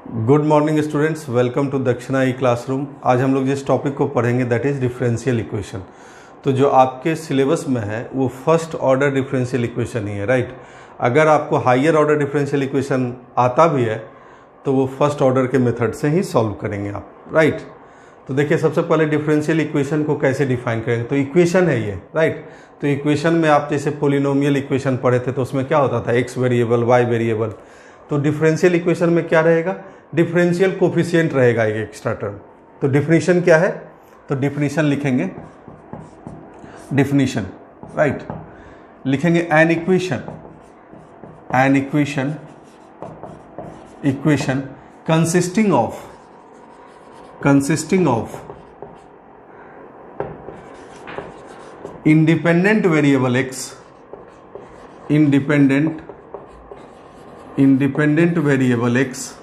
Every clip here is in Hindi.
Good morning students, welcome to Dakshina e classroom. आज हम लोग जिस टॉपिक को पढ़ेंगे दैट इज़ डिफरेंशियल इक्वेशन। तो जो आपके सिलेबस में है वो फर्स्ट ऑर्डर डिफरेंशियल इक्वेशन ही है, राइट। अगर आपको हायर ऑर्डर डिफरेंशियल इक्वेशन आता भी है तो वो फर्स्ट ऑर्डर के मेथड से ही सॉल्व करेंगे आप, राइट। तो देखिए, सबसे पहले डिफरेंशियल इक्वेशन को कैसे डिफाइन करेंगे। तो इक्वेशन है ये, राइट। तो इक्वेशन में आप जैसे पोलिनोमियल इक्वेशन पढ़े थे तो उसमें क्या होता था, एक्स वेरिएबल वाई वेरिएबल। तो डिफरेंशियल इक्वेशन में क्या रहेगा, डिफरेंशियल कोफिशिएंट रहेगा एक एक्स्ट्रा टर्म। तो डिफिनीशन क्या है, तो डिफिनीशन लिखेंगे, डिफिनीशन, राइट। लिखेंगे an equation consisting of independent variable x, independent variable x,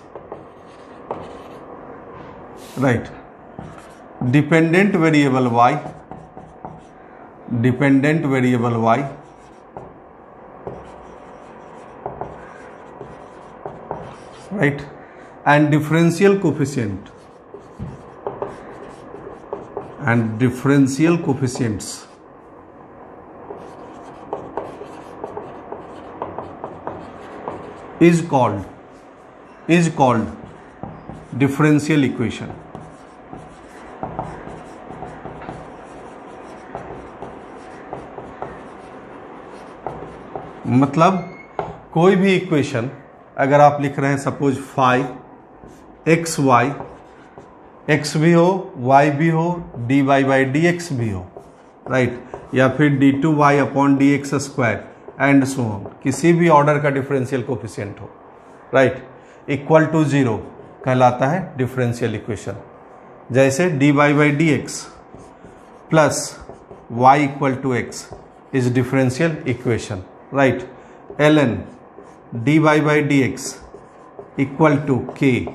right, dependent variable y, right, and differential coefficients is called differential equation। मतलब कोई भी इक्वेशन अगर आप लिख रहे हैं, suppose five X Y, X भी हो वाई भी हो, D Y by D X भी हो, राइट, या फिर D two Y upon D x square and so on, किसी भी ऑर्डर का डिफरेंशियल कोफिशिएंट हो, राइट, इक्वल टू 0 कहलाता है डिफरेंशियल इक्वेशन। जैसे D Y by D x plus Y equal to X is differential equation, right. ln dy by dx equal to k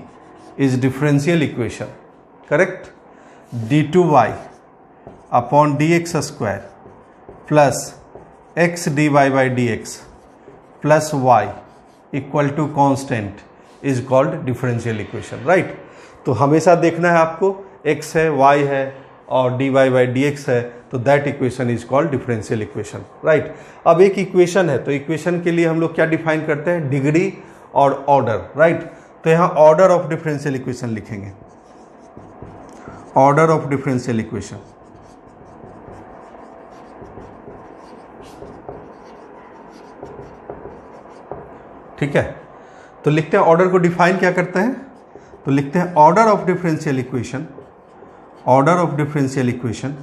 is differential equation, correct। d2y upon dx square plus x dy by dx plus y equal to constant is called differential equation, right। तो हमेशा देखना है आपको, x है y है और dy by dx है, तो that equation is called differential equation, right. अब एक इक्वेशन है तो इक्वेशन के लिए हम लोग क्या डिफाइन करते हैं, डिग्री और ऑर्डर, राइट। तो यहां ऑर्डर ऑफ डिफरेंशियल इक्वेशन लिखेंगे, ऑर्डर ऑफ डिफरेंशियल इक्वेशन, ठीक है। तो लिखते हैं ऑर्डर को डिफाइन क्या करते हैं, तो लिखते हैं order of differential equation, order of differential equation,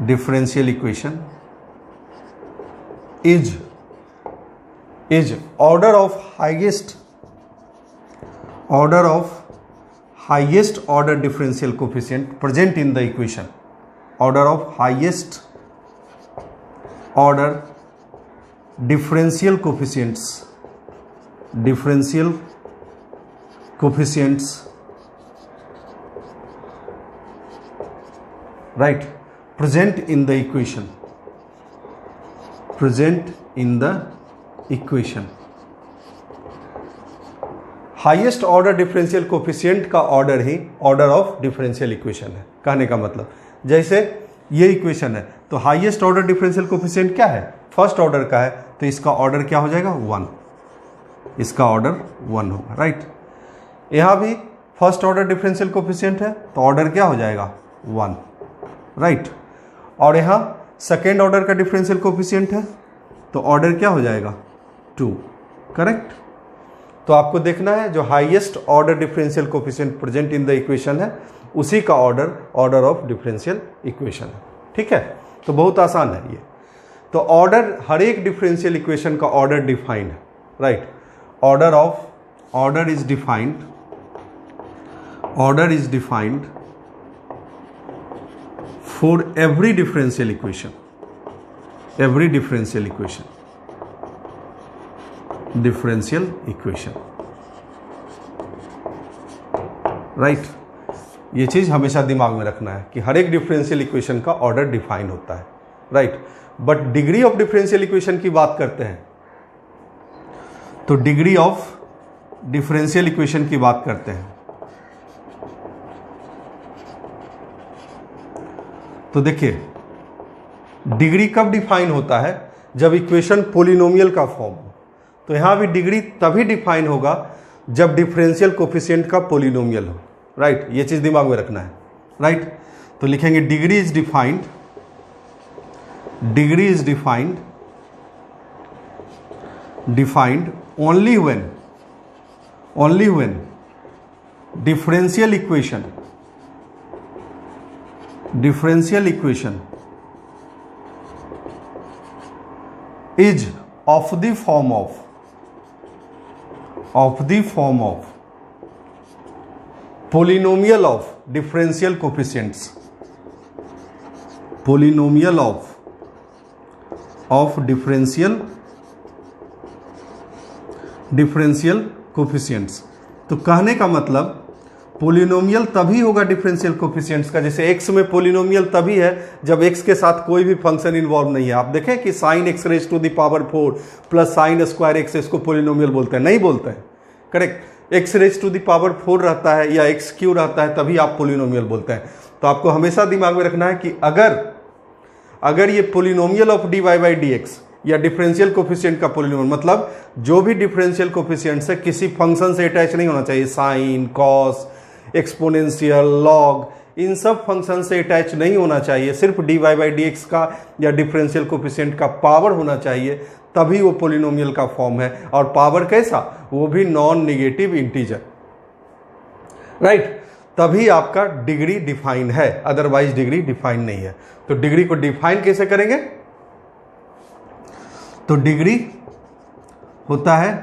differential equation is order of highest order differential coefficient present in the equation, order of highest order differential coefficients right, present in the equation, highest order differential coefficient का ऑर्डर ही ऑर्डर ऑफ डिफरेंशियल इक्वेशन है। कहने का मतलब, जैसे ये इक्वेशन है तो हाईएस्ट ऑर्डर डिफरेंशियल कोफिशिएंट क्या है, फर्स्ट ऑर्डर का है, तो इसका ऑर्डर क्या हो जाएगा, 1, इसका ऑर्डर 1 होगा, राइट। यहां भी फर्स्ट ऑर्डर डिफरेंशियल कोफिशिएंट है तो ऑर्डर क्या हो जाएगा, 1, राइट। और यहाँ सेकेंड ऑर्डर का डिफरेंशियल कोफिशिएंट है तो ऑर्डर क्या हो जाएगा, 2, करेक्ट। तो आपको देखना है जो highest order differential coefficient present in the equation है उसी का ऑर्डर ऑफ डिफरेंशियल इक्वेशन है, ठीक है। तो बहुत आसान है ये। तो ऑर्डर, हर एक डिफरेंशियल इक्वेशन का ऑर्डर डिफाइंड है, right. Order is defined for every differential equation, right. ये चीज हमेशा दिमाग में रखना है कि हर एक डिफरेंशियल इक्वेशन का ऑर्डर डिफाइन होता है, right. But degree of differential equation की बात करते हैं तो डिग्री ऑफ डिफरेंशियल इक्वेशन की बात करते हैं। तो देखिए डिग्री कब डिफाइन होता है, जब इक्वेशन पोलिनोमियल का फॉर्म हो। तो यहां भी डिग्री तभी डिफाइन होगा जब डिफरेंशियल कोफिशिएंट का पोलिनोमियल हो, राइट। ये चीज दिमाग में रखना है, राइट। तो लिखेंगे degree is defined, degree is defined only when differential equation is of the form of polynomial of differential coefficients, polynomial of differential coefficients। तो कहने का मतलब पोलिनोमियल तभी होगा डिफरेंशियल कोफिशिएंट्स का, जैसे x में पोलिनोमियल तभी है जब x के साथ कोई भी फंक्शन इन्वॉल्व नहीं है। आप देखें कि sine X raise to the power 4 plus sine square X, इसको पोलिनोमियल बोलते हैं? नहीं बोलते हैं, correct. X raise to the power 4 रहता है या एक्स क्यू रहता है तभी आप पोलिनोमियल बोलते हैं। तो आपको हमेशा दिमाग में रखना है कि अगर ये polynomial of D Y by D X या डिफरेंशियल कोफिशिएंट का पोलिनोमियल, मतलब जो भी डिफरेंशियल कोफिशिएंट से किसी फंक्शन से अटैच नहीं होना चाहिए, साइन, कॉस, एक्सपोनेंशियल, लॉग, इन सब फंक्शन से अटैच नहीं होना चाहिए, सिर्फ D Y by D X का या डिफरेंशियल कोफिशिएंट का पावर होना चाहिए, तभी वो पोलिनोमियल का फॉर्म है। और पावर कैसा? वो भी नॉन नेगेटिव इंटीजर, राइट। तभी आपका डिग्री डिफाइन है, अदरवाइज डिग्री डिफाइन नहीं है। तो डिग्री को डिफाइन कैसे करेंगे? तो डिग्री होता है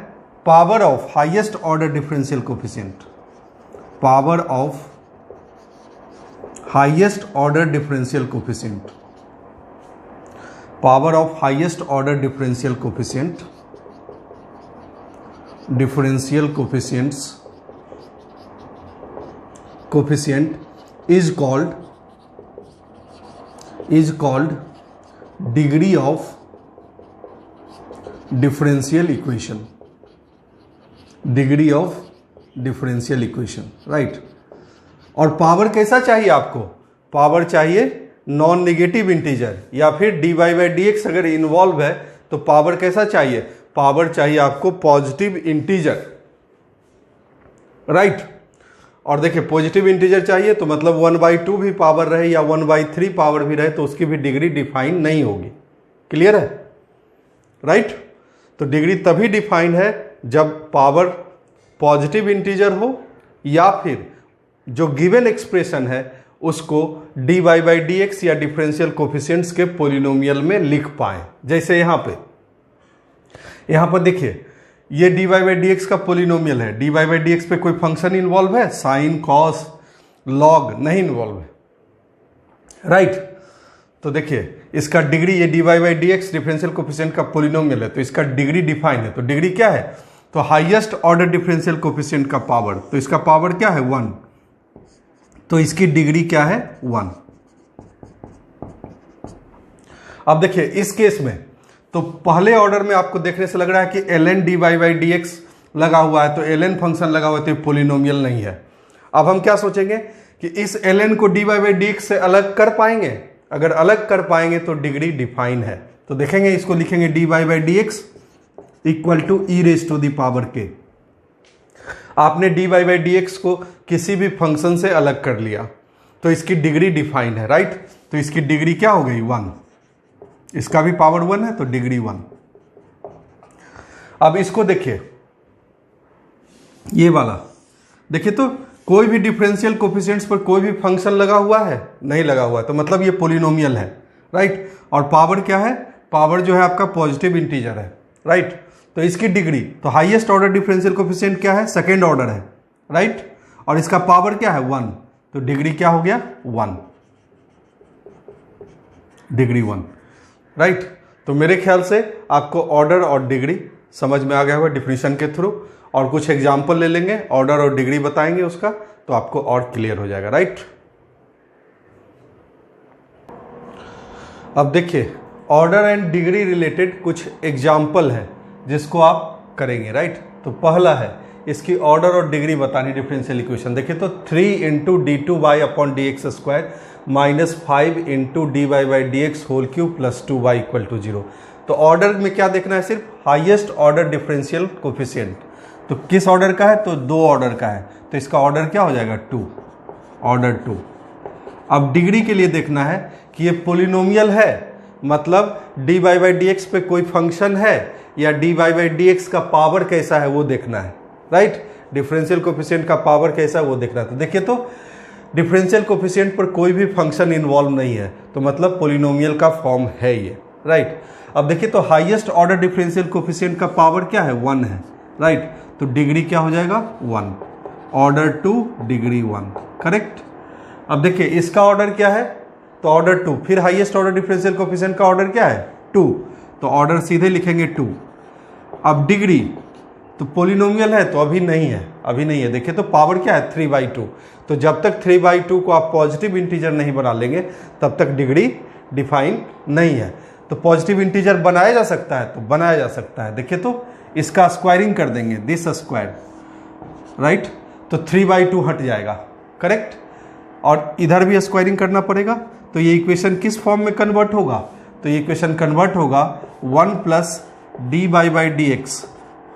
power of highest order differential coefficient, power of highest order differential coefficient, power of highest order differential coefficient, differential coefficient is called degree of differential equation, degree of differential equation, right. और पावर कैसा चाहिए आपको? पावर चाहिए नॉन नेगेटिव इंटीजर, या फिर D Y by D X अगर इन्वॉल्व है तो पावर कैसा चाहिए? पावर चाहिए आपको पॉजिटिव इंटीजर, राइट। और देखिए पॉजिटिव इंटीजर चाहिए तो मतलब 1/2 भी पावर रहे या 1/3 पावर भी रहे तो उसकी भी डिग्री डिफाइन नहीं होगी। क्लियर है, राइट। तो डिग्री तभी डिफाइन है जब पावर पॉजिटिव इंटीजर हो या फिर जो गिवन एक्सप्रेशन है उसको D Y by D X या डिफरेंशियल कोफिशिएंट्स के पोलिनोमियल में लिख पाए। जैसे यहां पर देखिए ये D Y by D X का पोलिनोमियल है, D Y by D X पे कोई फंक्शन इन्वॉल्व है? साइन, कॉस, लॉग नहीं इन्वॉल्व है, राइट। तो देखिए इसका डिग्री, ये D Y by D X differential coefficient का पोलिनोमियल है तो इसका डिग्री डिफाइन है। तो डिग्री क्या है? तो हाईएस्ट ऑर्डर डिफरेंशियल कोफिशिएंट का पावर, तो इसका पावर क्या है? 1, तो इसकी डिग्री क्या है? 1। अब देखिए इस केस में तो पहले ऑर्डर में आपको देखने से लग रहा है कि ln D Y by D X लगा हुआ है, तो ln फंक्शन लगा हुआ है तो पोलिनोमियल नहीं है। अब हम क्या सोचेंगे कि इस ln को D Y by D X से अलग कर पाएंगे? अगर अलग कर पाएंगे तो डिग्री डिफाइन है। तो देखेंगे, इसको लिखेंगे D Y by D x equal to E raise to the power के। आपने D Y by D x को किसी भी फंक्शन से अलग कर लिया तो इसकी डिग्री डिफाइन है, राइट। तो इसकी डिग्री क्या हो गई? 1। इसका भी पावर 1 है तो डिग्री 1। अब इसको देखिए, ये वाला देखिए, तो कोई भी डिफरेंशियल कोफिशिएंट्स पर कोई भी फंक्शन लगा हुआ है? नहीं लगा हुआ है, तो मतलब ये पोलिनोमियल है, राइट। और पावर क्या है? पावर जो है आपका पॉजिटिव इंटीजर है, राइट। तो इसकी डिग्री, तो हाईएस्ट ऑर्डर डिफरेंशियल कोफिशिएंट क्या है? सेकेंड ऑर्डर है, राइट। और इसका पावर क्या है? 1, तो डिग्री क्या हो गया? 1, डिग्री 1, राइट। तो मेरे ख्याल से आपको ऑर्डर और डिग्री समझ में आ गया होगा डिफिनीशन के थ्रू, और कुछ एग्जाम्पल ले लेंगे, ऑर्डर और डिग्री बताएंगे उसका, तो आपको और क्लियर हो जाएगा, राइट। अब देखिए ऑर्डर एंड डिग्री रिलेटेड कुछ एग्जाम्पल है जिसको आप करेंगे, राइट। तो पहला है इसकी ऑर्डर और डिग्री बतानी डिफरेंशियल इक्वेशन। देखिए तो 3 into D two Y upon D x square minus 5 into D Y by D X whole cube plus 2 Y equal to 0। तो ऑर्डर में क्या देखना है, सिर्फ हाईएस्ट ऑर्डर डिफरेंशियल कोफिशिएंट। तो किस ऑर्डर का है, तो 2 ऑर्डर का है, तो इसका ऑर्डर क्या हो जाएगा 2, ऑर्डर 2। अब डिग्री के लिए देखना है कि ये पोलिनोमियल है, मतलब D Y by D X पे कोई फंक्शन है या D Y by D X का पावर कैसा है वो देखना है, राइट। डिफरेंशियल कोफिशिएंट का पावर कैसा है वो देखना है। तो देखिए तो डिफरेंशियल कोफिशिएंट पर कोई भी फंक्शन इन्वॉल्व नहीं है, तो मतलब पोलिनोमियल का फॉर्म है ये, राइट। अब देखिए तो हाईएस्ट ऑर्डर डिफरेंशियल कोफिशिएंट का पावर क्या है, 1 है, राइट। तो डिग्री क्या हो जाएगा 1, ऑर्डर 2 डिग्री 1, करेक्ट। अब देखिए इसका ऑर्डर क्या है, तो ऑर्डर 2, फिर हाईएस्ट ऑर्डर डिफरेंशियल कोफिशिएंट का ऑर्डर क्या है 2, तो ऑर्डर सीधे लिखेंगे 2। अब डिग्री तो पोलिनोमियल है तो अभी नहीं है, अभी नहीं है। देखिए तो पावर क्या है 3/2, तो जब तक 3/2 को आप पॉजिटिव इंटीजर नहीं बना लेंगे तब तक डिग्री डिफाइन नहीं है। तो पॉजिटिव इंटीजर बनाया जा सकता है, तो बनाया जा सकता है। देखिए तो इसका स्क्वायरिंग कर देंगे, दिस स्क्वायर, राइट, तो 3/2 हट जाएगा, करेक्ट। और इधर भी स्क्वायरिंग करना पड़ेगा, तो ये इक्वेशन किस फॉर्म में कन्वर्ट होगा, तो ये इक्वेशन कन्वर्ट होगा 1 plus D Y by D X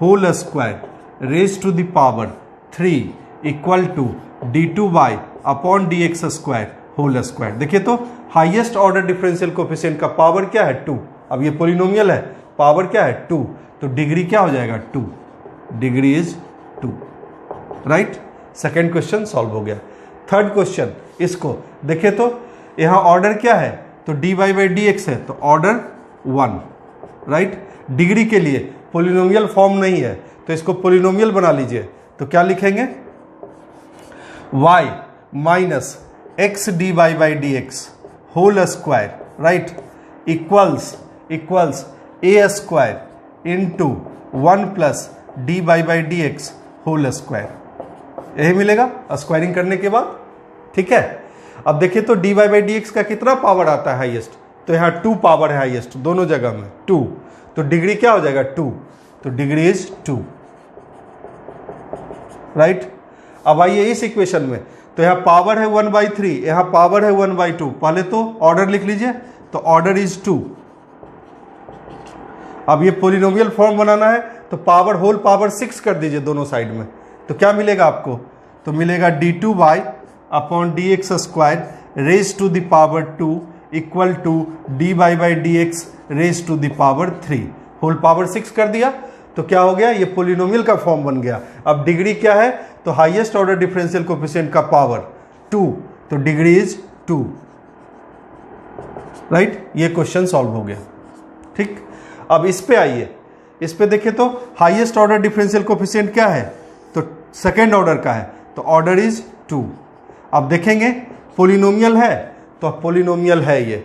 whole square raise to the power 3 equal to D two Y upon D x square whole square. देखिए तो हाईएस्ट ऑर्डर डिफरेंशियल कोफिशिएंट का पावर क्या है 2, अब ये पोलिनोमियल है, पावर क्या है 2, तो डिग्री क्या हो जाएगा 2, degree is 2, right. Second question solve हो गया। थर्ड क्वेश्चन, इसको देखिए तो यहाँ ऑर्डर क्या है, तो D Y by D X है, तो ऑर्डर 1, राइट। डिग्री के लिए पोलिनोमियल फॉर्म नहीं है, तो इसको पोलिनोमियल बना लीजिए, तो क्या लिखेंगे y minus X D Y by D X whole square, right, equals A square into 1 plus D Y by D X whole square. यही मिलेगा स्क्वायरिंग करने के बाद, ठीक है। अब देखिए तो D Y by D X का कितना पावर आता है हाईएस्ट, तो यहाँ 2 पावर है हाईएस्ट दोनों जगह में 2, तो डिग्री क्या हो जाएगा 2, तो डिग्री इज 2, राइट। अब आइए इस इक्वेशन में, तो यहाँ पावर है 1/3, यहाँ पावर है 1/2, पहले तो ऑर्डर लिख लीजिए, तो ऑर्डर इज 2। अब ये पोलिनोमियल फॉर्म बनाना है, तो पावर होल पावर 6 कर दीजिए दोनों साइड में, तो क्या मिलेगा आपको, तो मिलेगा d2y upon D x square raise to the power 2 equal to D Y by D X raise to the power 3, whole power 6 कर दिया, तो क्या हो गया, ये पोलिनोमियल का फॉर्म बन गया। अब डिग्री क्या है, तो हाईएस्ट ऑर्डर डिफरेंशियल कोफिशिएंट का पावर 2, तो डिग्री इज 2, राइट। ये क्वेश्चन सॉल्व हो गया, ठीक। अब इस पे आइए, इस पे देखिए तो हाईएस्ट ऑर्डर डिफरेंशियल कोफिशिएंट क्या है, तो सेकेंड ऑर्डर का है, तो ऑर्डर इज 2। अब देखेंगे पोलिनोमियल है, तो पोलिनोमियल है ये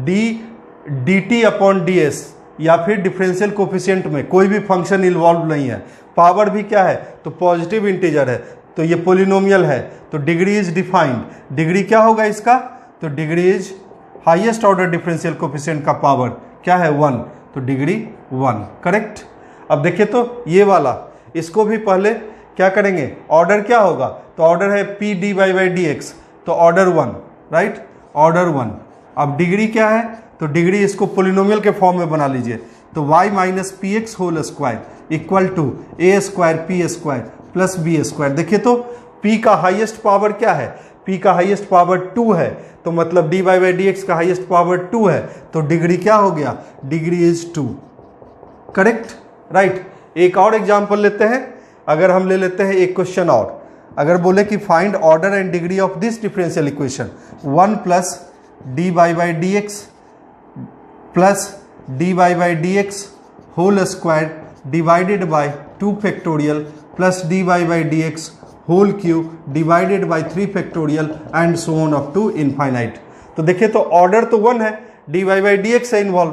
D T upon D S, या फिर डिफरेंशियल कोफिशिएंट में कोई भी फंक्शन इन्वॉल्व नहीं है, पावर भी क्या है, तो पॉजिटिव इंटीजर है, तो ये पोलिनोमियल है, तो डिग्री इज डिफाइंड। डिग्री क्या होगा इसका, तो degree is highest order differential coefficient का पावर क्या है 1, तो डिग्री 1, करेक्ट। अब देखिए तो ये वाला, इसको भी पहले क्या करेंगे, ऑर्डर क्या होगा, तो ऑर्डर है P D Y by D X, तो ऑर्डर 1, राइट, ऑर्डर 1। अब डिग्री क्या है, तो डिग्री इसको पोलिनोमियल के फॉर्म में बना लीजिए, तो y minus P X whole square equal to A square P square plus B square. देखिए तो p का हाईएस्ट पावर क्या है, p का हाईएस्ट पावर 2 है, तो मतलब D Y by D X का हाईएस्ट पावर 2 है, तो डिग्री क्या हो गया, डिग्री इज 2, करेक्ट, राइट। एक और एग्जाम्पल लेते हैं, अगर हम ले लेते हैं एक क्वेश्चन और, अगर बोले कि find order and degree of this differential equation 1 plus D Y by D x plus D Y by D X whole square divided by 2 factorial plus D Y by D X whole cube divided by 3 factorial and so on up to infinite. तो देखिए तो ऑर्डर तो 1 है, D Y by D X है इन्वॉल्व,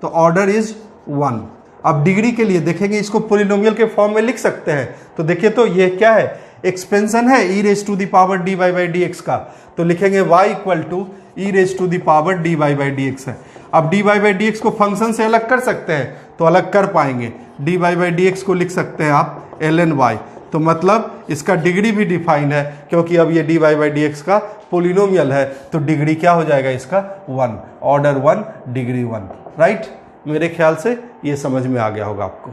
तो ऑर्डर इज 1। अब डिग्री के लिए देखेंगे, इसको पोलिनोमियल के फॉर्म में लिख सकते हैं, तो देखिए तो ये क्या है, एक्सपेंशन है E raise to the power D Y by D X का, तो लिखेंगे y equal to E raise to the power D Y by D X है। अब D Y by D x को फंक्शन से अलग कर सकते हैं, तो अलग कर पाएंगे, D Y by D x को लिख सकते हैं आप ln y, तो मतलब इसका डिग्री भी डिफाइन है, क्योंकि अब ये dy बाई डी एक्स का पोलिनोमियल है, तो डिग्री क्या हो जाएगा इसका 1, ऑर्डर 1 डिग्री 1, राइट। मेरे ख्याल से ये समझ में आ गया होगा आपको।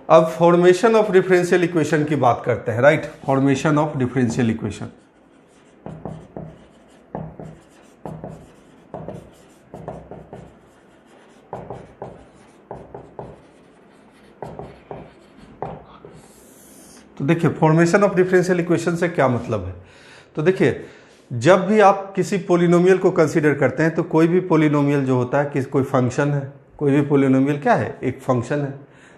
अब फॉर्मेशन ऑफ डिफरेंशियल इक्वेशन की बात करते हैं, right. Formation of differential equation. तो देखिए फॉर्मेशन ऑफ डिफरेंशियल इक्वेशन से क्या मतलब है। तो देखिए जब भी आप किसी पोलिनोमियल को कंसीडर करते हैं, तो कोई भी पोलिनोमियल जो होता है कि कोई फंक्शन है, कोई भी पोलिनोमियल क्या है, एक फंक्शन है,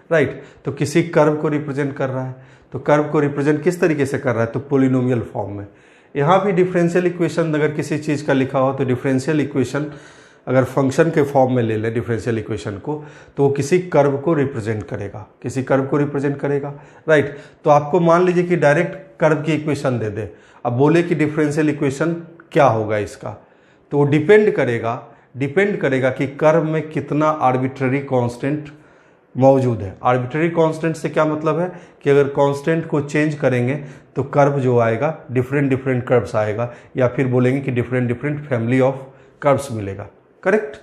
राइट। तो किसी कर्व को रिप्रेजेंट कर रहा है, तो कर्व को रिप्रेजेंट किस तरीके से कर रहा है, तो पोलिनोमियल फॉर्म में। यहाँ भी डिफरेंशियल इक्वेशन अगर किसी चीज़ का लिखा हो, तो डिफरेंशियल इक्वेशन अगर फंक्शन के फॉर्म में ले लें डिफरेंशियल इक्वेशन को, तो वो किसी कर्व को रिप्रेजेंट करेगा, किसी कर्व को रिप्रेजेंट करेगा, राइट। तो आपको मान लीजिए कि डायरेक्ट कर्व की इक्वेशन दे दे, अब बोले कि डिफरेंशियल इक्वेशन क्या होगा इसका, तो वो डिपेंड करेगा कि कर्व में कितना आर्बिट्ररी कांस्टेंट मौजूद है। आर्बिट्ररी कांस्टेंट से क्या मतलब है कि अगर कांस्टेंट को चेंज करेंगे तो कर्व जो आएगा डिफरेंट कर्व्स आएगा, या फिर बोलेंगे कि डिफरेंट फैमिली ऑफ कर्व्स मिलेगा, करेक्ट।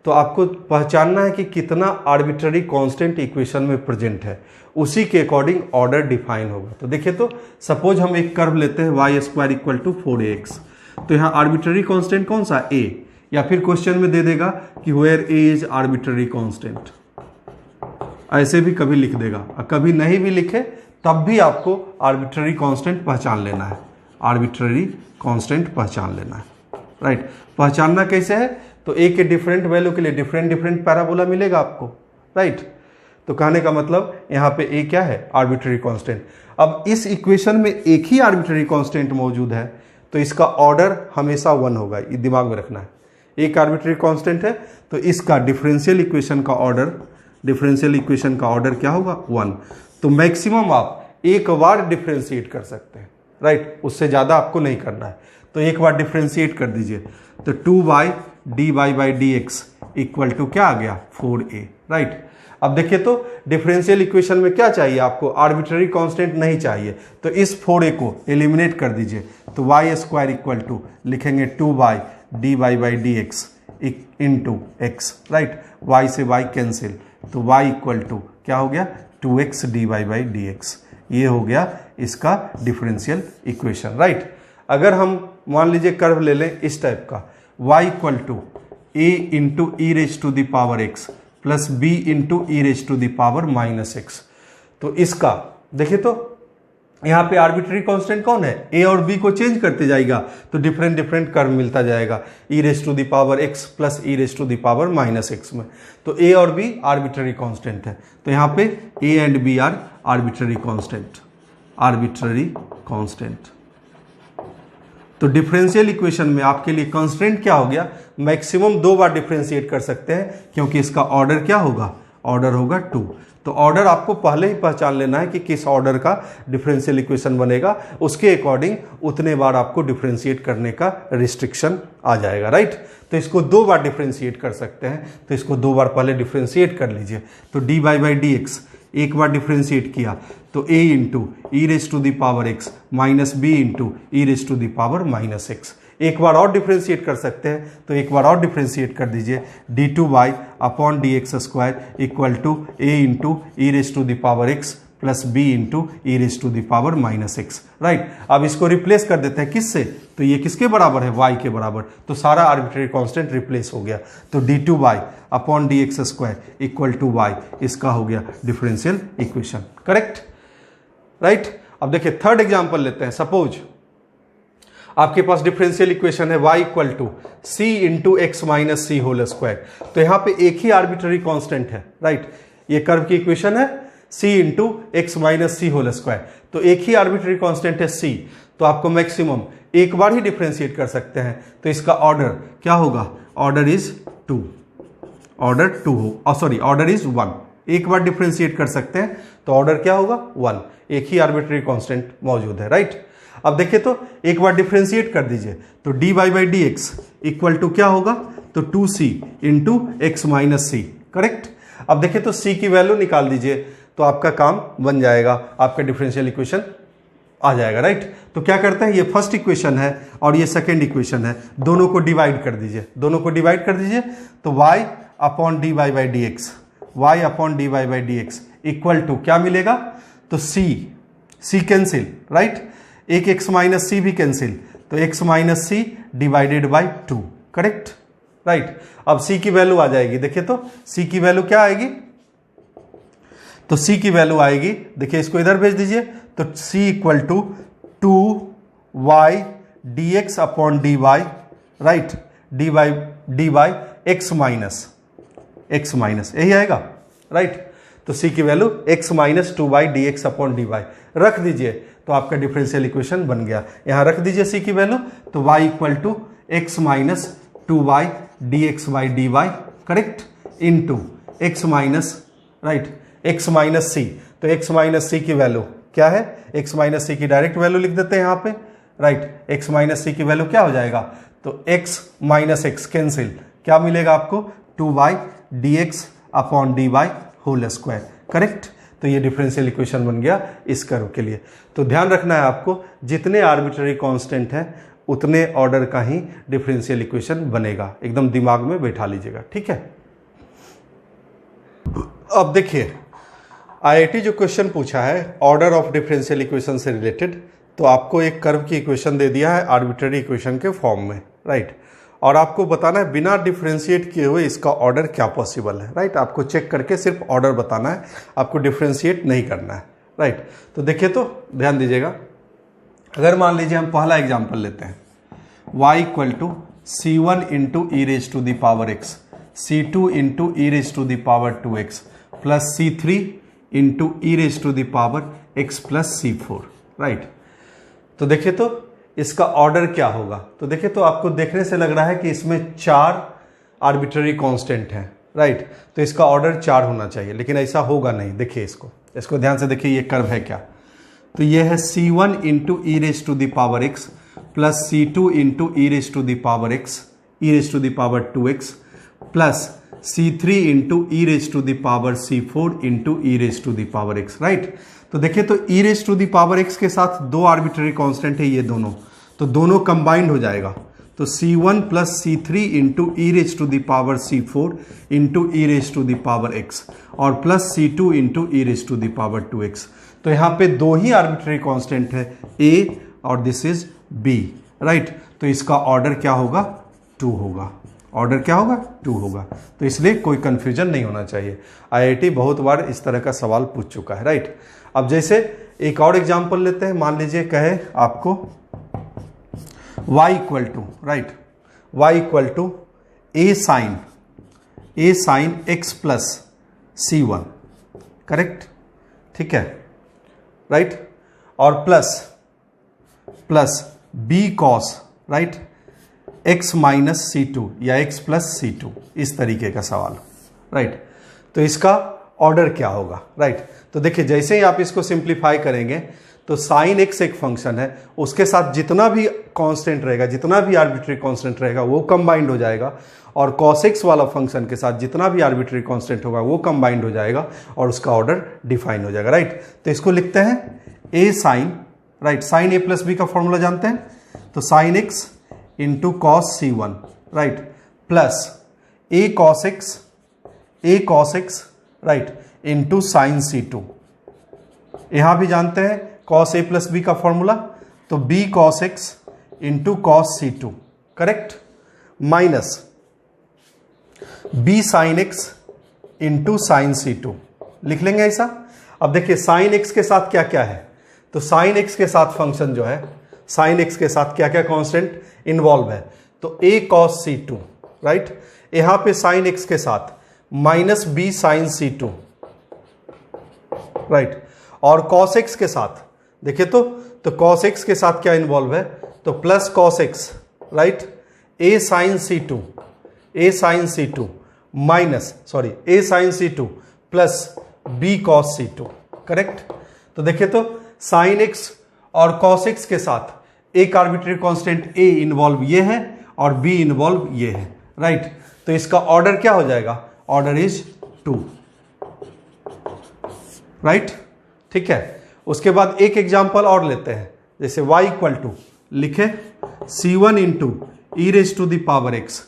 तो आपको पहचानना है कि कितना आर्बिट्ररी कांस्टेंट इक्वेशन में प्रेजेंट है, उसी के अकॉर्डिंग ऑर्डर डिफाइन होगा। तो देखिए, तो सपोज हम एक कर्व लेते हैं y square equal to 4ax, तो यहाँ आर्बिट्ररी कांस्टेंट कौन सा a, या फिर क्वेश्चन में दे देगा कि where a is arbitrary constant, ऐसे भी कभी लिख देगा, और कभी नहीं भी लिखे तब भी आपको आर्बिट्ररी कांस्टेंट पहचान लेना है, आर्बिट्ररी कांस्टेंट पहचान लेना है, राइट। पहचानना कैसे है, तो a के डिफरेंट वैल्यू के लिए डिफरेंट पैराबोला मिलेगा आपको, राइट। तो कहने का मतलब यहाँ पे a क्या है, आर्बिट्ररी कांस्टेंट। अब इस इक्वेशन में एक ही आर्बिट्ररी कांस्टेंट मौजूद है, तो इसका ऑर्डर हमेशा 1 होगा, ये दिमाग में रखना है। एक आर्बिट्ररी कांस्टेंट है तो इसका डिफरेंशियल इक्वेशन का ऑर्डर क्या होगा, 1। तो मैक्सिमम आप एक बार डिफरेंशिएट कर सकते हैं, राइट, उससे ज़्यादा आपको नहीं करना है। तो एक बार डिफरेंशिएट कर दीजिए, तो 2 by D Y by D x equal to क्या आ गया, 4a, राइट। अब देखिए तो डिफरेंशियल इक्वेशन में क्या चाहिए आपको, आर्बिट्ररी कांस्टेंट नहीं चाहिए, तो इस 4a को एलिमिनेट कर दीजिए, तो y स्क्वायर इक्वल टू लिखेंगे 2 by D Y by D x into X, right. y से y कैंसिल, तो y इक्वल टू क्या हो गया, 2x D Y by D X. ये हो गया इसका डिफरेंशियल इक्वेशन, राइट। अगर हम मान लीजिए कर्व ले लें इस टाइप का, y equal to a into E raise to the power x plus b into E raise to the power minus x, तो इसका देखिए तो यहाँ पे आर्बिट्ररी कांस्टेंट कौन है, a और b को चेंज करते जाएगा तो डिफरेंट कर्व मिलता जाएगा, E raise to the power x plus E raise to the power minus x में। तो a और b आर्बिट्ररी कांस्टेंट है, तो यहाँ पे a and b are arbitrary constant. तो डिफरेंशियल इक्वेशन में आपके लिए कांस्टेंट क्या हो गया, मैक्सिमम 2 बार डिफरेंशिएट कर सकते हैं, क्योंकि इसका ऑर्डर क्या होगा, ऑर्डर होगा 2। तो ऑर्डर आपको पहले ही पहचान लेना है कि किस ऑर्डर का डिफरेंशियल इक्वेशन बनेगा, उसके अकॉर्डिंग उतने बार आपको डिफरेंशिएट करने का रिस्ट्रिक्शन आ जाएगा, राइट। तो इसको 2 बार डिफरेंशिएट कर सकते हैं, तो इसको 2 बार पहले डिफरेंशिएट कर लीजिए। तो D Y by D X एक बार डिफरेंशिएट किया तो a into E raise to the power x minus B into E raise to the power minus X. एक बार और डिफरेंशिएट कर सकते हैं, तो एक बार और डिफरेंशिएट कर दीजिए, D two Y upon D x square equal to a into E raise to the power x plus b into E raise to the power minus X, right. अब इसको रिप्लेस कर देते हैं किससे, तो ये किसके बराबर है, y के बराबर, तो सारा आर्बिट्ररी कांस्टेंट रिप्लेस हो गया। तो D two Y upon D x square equal to Y, इसका हो गया डिफरेंशियल इक्वेशन, करेक्ट, राइट। अब देखिए थर्ड एग्जांपल लेते हैं। सपोज आपके पास डिफरेंशियल इक्वेशन है y equal to c into x minus C whole square. तो यहाँ पे एक ही आर्बिट्ररी कांस्टेंट है, राइट। ये कर्व की इक्वेशन है c into x minus C whole square, तो एक ही आर्बिट्ररी कांस्टेंट है c, तो आपको मैक्सिमम एक बार ही डिफरेंशिएट कर सकते हैं। तो इसका ऑर्डर क्या होगा, ऑर्डर इज 2, ऑर्डर इज 1। एक बार डिफरेंशिएट कर सकते हैं तो ऑर्डर क्या होगा, 1। एक ही आर्बिट्ररी कांस्टेंट मौजूद है, राइट। अब देखिए तो एक बार डिफरेंशिएट कर दीजिए, तो D Y by D x equal to क्या होगा, तो 2c into x minus c, correct. अब देखिए तो c की वैल्यू निकाल दीजिए, तो आपका काम बन जाएगा, आपका डिफरेंशियल इक्वेशन आ जाएगा, राइट। तो क्या करते हैं, ये फर्स्ट इक्वेशन है और ये सेकेंड इक्वेशन है, दोनों को डिवाइड कर दीजिए, दोनों को डिवाइड कर दीजिए। तो y upon d Y by D x, y upon d Y by D x equal to क्या मिलेगा, तो c कैंसिल, राइट, एक x माइनस सी भी कैंसिल, तो x minus c divided by 2, correct, right. अब c की वैल्यू आ जाएगी, देखिए तो c की वैल्यू क्या आएगी, तो c की वैल्यू आएगी, देखिए इसको इधर भेज दीजिए, तो c equal to 2y dx upon dy, right, dy x minus यही आएगा, राइट। तो c की value x minus 2y dx upon dy रख दीजिए, तो आपका डिफरेंशियल इक्वेशन बन गया। यहां रख दीजिए c की वैल्यू, तो y equal to x minus 2y dx by dy, correct, into x minus, right, x minus C, तो x माइनस सी की वैल्यू क्या है, x माइनस सी की डायरेक्ट वैल्यू लिख देते हैं यहाँ पे, राइट। x माइनस सी की वैल्यू क्या हो जाएगा, तो x माइनस एक्स कैंसिल, क्या मिलेगा आपको, 2y dx upon dy whole square, correct. तो ये डिफरेंशियल इक्वेशन बन गया इस कर्व के लिए। तो ध्यान रखना है आपको, जितने आर्बिट्ररी कांस्टेंट हैं उतने ऑर्डर का ही डिफरेंशियल इक्वेशन बनेगा, एकदम दिमाग में बैठा लीजिएगा, ठीक है। अब देखिए आईआईटी जो क्वेश्चन पूछा है ऑर्डर ऑफ डिफरेंशियल इक्वेशन से रिलेटेड, तो आपको एक कर्व की इक्वेशन दे दिया है आर्बिट्ररी इक्वेशन के फॉर्म में, राइट, और आपको बताना है बिना डिफरेंशिएट किए हुए इसका ऑर्डर क्या पॉसिबल है, राइट। आपको चेक करके सिर्फ ऑर्डर बताना है, आपको डिफरेंशिएट नहीं करना है, राइट। तो देखिए तो ध्यान दीजिएगा, अगर मान लीजिए हम पहला एग्जाम्पल लेते हैं, y equal to c one into E raise to the power x, c two into E raise to the power 2x plus c three into E raise to the power x plus c four, right. तो देखिए तो इसका ऑर्डर क्या होगा, तो देखिए तो आपको देखने से लग रहा है कि इसमें 4 आर्बिट्ररी कांस्टेंट हैं, राइट। तो इसका ऑर्डर 4 होना चाहिए, लेकिन ऐसा होगा नहीं। देखिए इसको ध्यान से देखिए, ये कर्व है क्या, तो ये है c1 into E raise to the power x plus c2 into E raise to the power x E raise to the power 2x plus c3 into E raise to the power c4 into E raise to the power x, right. तो देखिए तो ई raise to the power x के साथ 2 आर्बिट्ररी कांस्टेंट है ये दोनों, तो दोनों कंबाइंड हो जाएगा, तो c1 plus c3 into E raise to the power c4 into E raise to the power x और plus c2 into E raise to the power 2x। तो यहाँ पे 2 ही आर्बिट्ररी कांस्टेंट है, a और दिस इज b, राइट। तो इसका ऑर्डर क्या होगा, 2 होगा, ऑर्डर क्या होगा, 2 होगा। तो इसलिए कोई कंफ्यूजन नहीं होना चाहिए, आईआईटी बहुत बार इस तरह का सवाल पूछ चुका है, राइट। अब जैसे एक और एग्जांपल लेते हैं, मान लीजिए कहे आपको y equal to, right, y equal to a sine x plus c1, correct, ठीक है, राइट, और plus b cos, right, x minus c2 या x प्लस c2, इस तरीके का सवाल, राइट। तो इसका ऑर्डर क्या होगा, राइट। तो देखिए जैसे ही आप इसको सिंप्लीफाई करेंगे तो साइन x एक फंक्शन है, उसके साथ जितना भी कांस्टेंट रहेगा, जितना भी आर्बिट्ररी कांस्टेंट रहेगा वो कंबाइंड हो जाएगा, और cos x वाला फंक्शन के साथ जितना भी आर्बिट्ररी कांस्टेंट होगा वो कंबाइंड हो जाएगा और उसका ऑर्डर डिफाइन हो जाएगा, राइट। तो इसको लिखते हैं a sine, right, sine a plus b का फॉर्मूला जानते हैं, तो sine x into cos c1, right, plus a cos x, right, into sine c2। यहां भी जानते हैं cos a प्लस बी का फॉर्मूला, तो b cos x into cos c2, correct, minus b sine x into sine c2, लिख लेंगे ऐसा। अब देखिए साइन x के साथ क्या क्या है, तो साइन x के साथ फंक्शन जो है, साइन x के साथ क्या क्या कांस्टेंट इन्वॉल्व है, तो a cos c2, राइट, यहां पे साइन x के साथ minus b sine c2, right, और cos x के साथ देखिए तो cos x के साथ क्या इन्वॉल्व है, तो plus cos x, right, a sine c2 minus a sine c2 plus b cos c2, correct. तो देखिए तो साइन x और cos x के साथ एक आर्बिट्ररी कांस्टेंट a इन्वॉल्व ये है और b इन्वॉल्व ये है, राइट। तो इसका ऑर्डर क्या हो जाएगा, ऑर्डर इज 2, राइट, ठीक है। उसके बाद एक एग्जाम्पल और लेते हैं, जैसे y इक्वल टू लिखे c1 into E raise to the power x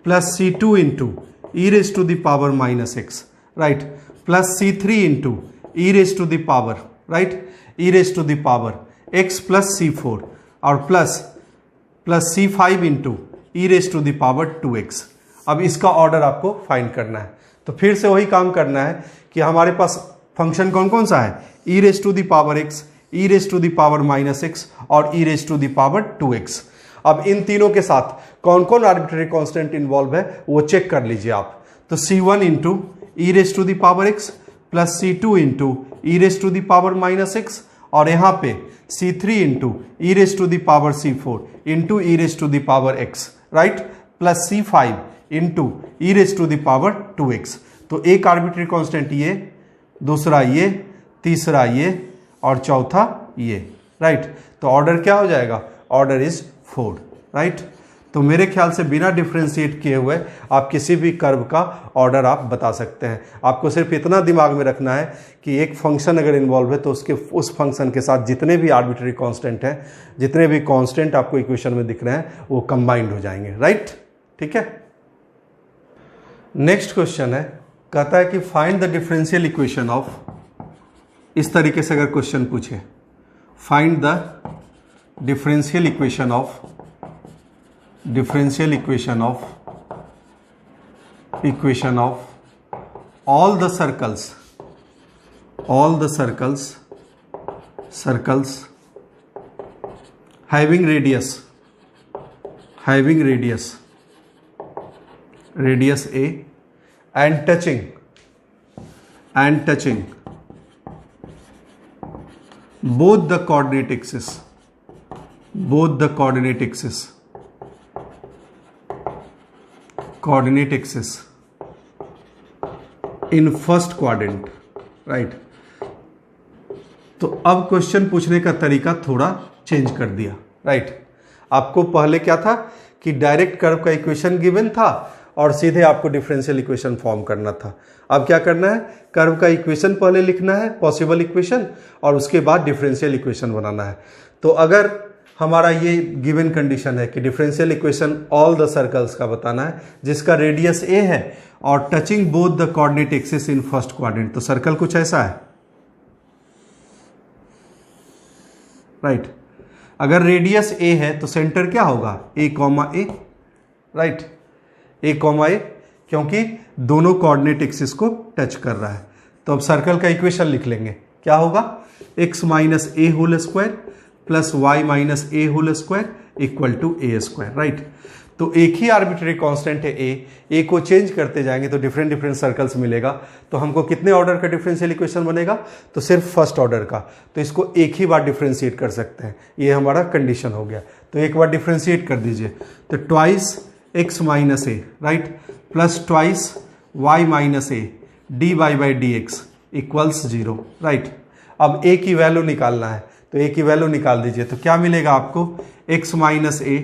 plus c2 into E raise to the power minus x, right, plus c3 into E raise to the power, right, e raise to the power x plus c4 और plus c5 into E raise to the power 2x। अब इसका ऑर्डर आपको फाइंड करना है। तो फिर से वही काम करना है कि हमारे पास फंक्शन कौन कौन सा है, E raise to the power x, E raise to the power minus x और E raise to the power 2x। अब इन तीनों के साथ कौन कौन आर्बिट्रेरी कांस्टेंट इन्वॉल्व है वो चेक कर लीजिए आप। तो c1 into E raise to the power x plus c2 into E raise to the power minus x और यहाँ पे c3 into E raise to the power c4 into E raise to the power x, right, plus c5 into E raise to the power 2x। तो एक आर्बिट्रेरी कांस्टेंट ये, दूसरा ये, तीसरा ये और चौथा ये, राइट। तो ऑर्डर क्या हो जाएगा, ऑर्डर इज 4, राइट। तो मेरे ख्याल से बिना डिफ्रेंशिएट किए हुए आप किसी भी कर्व का ऑर्डर आप बता सकते हैं। आपको सिर्फ इतना दिमाग में रखना है कि एक फंक्शन अगर इन्वॉल्व है तो उसके उस फंक्शन के साथ जितने भी आर्बिट्रेरी कांस्टेंट हैं, जितने भी कांस्टेंट आपको इक्वेशन में दिख रहे हैं वो कंबाइंड हो जाएंगे, राइट, ठीक है। नेक्स्ट क्वेश्चन है, कहता है कि find the differential equation of, इस तरीके से अगर क्वेश्चन पूछे, find the differential equation of all the circles having radius a and touching both the coordinate axis in first quadrant, right. तो अब क्वेश्चन पूछने का तरीका थोड़ा चेंज कर दिया, राइट। आपको पहले क्या था कि डायरेक्ट कर्व का इक्वेशन गिवन था और सीधे आपको डिफरेंशियल इक्वेशन फॉर्म करना था। अब क्या करना है, कर्व का इक्वेशन पहले लिखना है, पॉसिबल इक्वेशन, और उसके बाद डिफरेंशियल इक्वेशन बनाना है। तो अगर हमारा ये गिवन कंडीशन है कि differential equation all the circles का बताना है जिसका रेडियस a है और touching both the coordinate axis in first quadrant, तो सर्कल कुछ ऐसा है, राइट। अगर रेडियस a है तो सेंटर क्या होगा, a, a, right, a, a, क्योंकि दोनों कोऑर्डिनेट एक्सिस को टच कर रहा है। तो अब सर्कल का इक्वेशन लिख लेंगे, क्या होगा, x minus a whole square plus y minus a whole square equal to A square, right. तो एक ही आर्बिट्रेरी कांस्टेंट है ए को चेंज करते जाएंगे तो डिफरेंट सर्कल्स मिलेगा। तो हमको कितने ऑर्डर का डिफरेंशियल इक्वेशन बनेगा, तो सिर्फ फर्स्ट ऑर्डर का। तो इसको एक ही बार डिफरेंशिएट कर सकते हैं, ये हमारा कंडीशन हो गया। तो एक बार डिफरेंशिएट कर दीजिए, तो twice x minus a, right, plus twice y minus a d Y by D x equals 0, right. अब ए की वैल्यू निकालना है, तो ए की वैल्यू निकाल दीजिए। तो क्या मिलेगा आपको, x माइनस ए,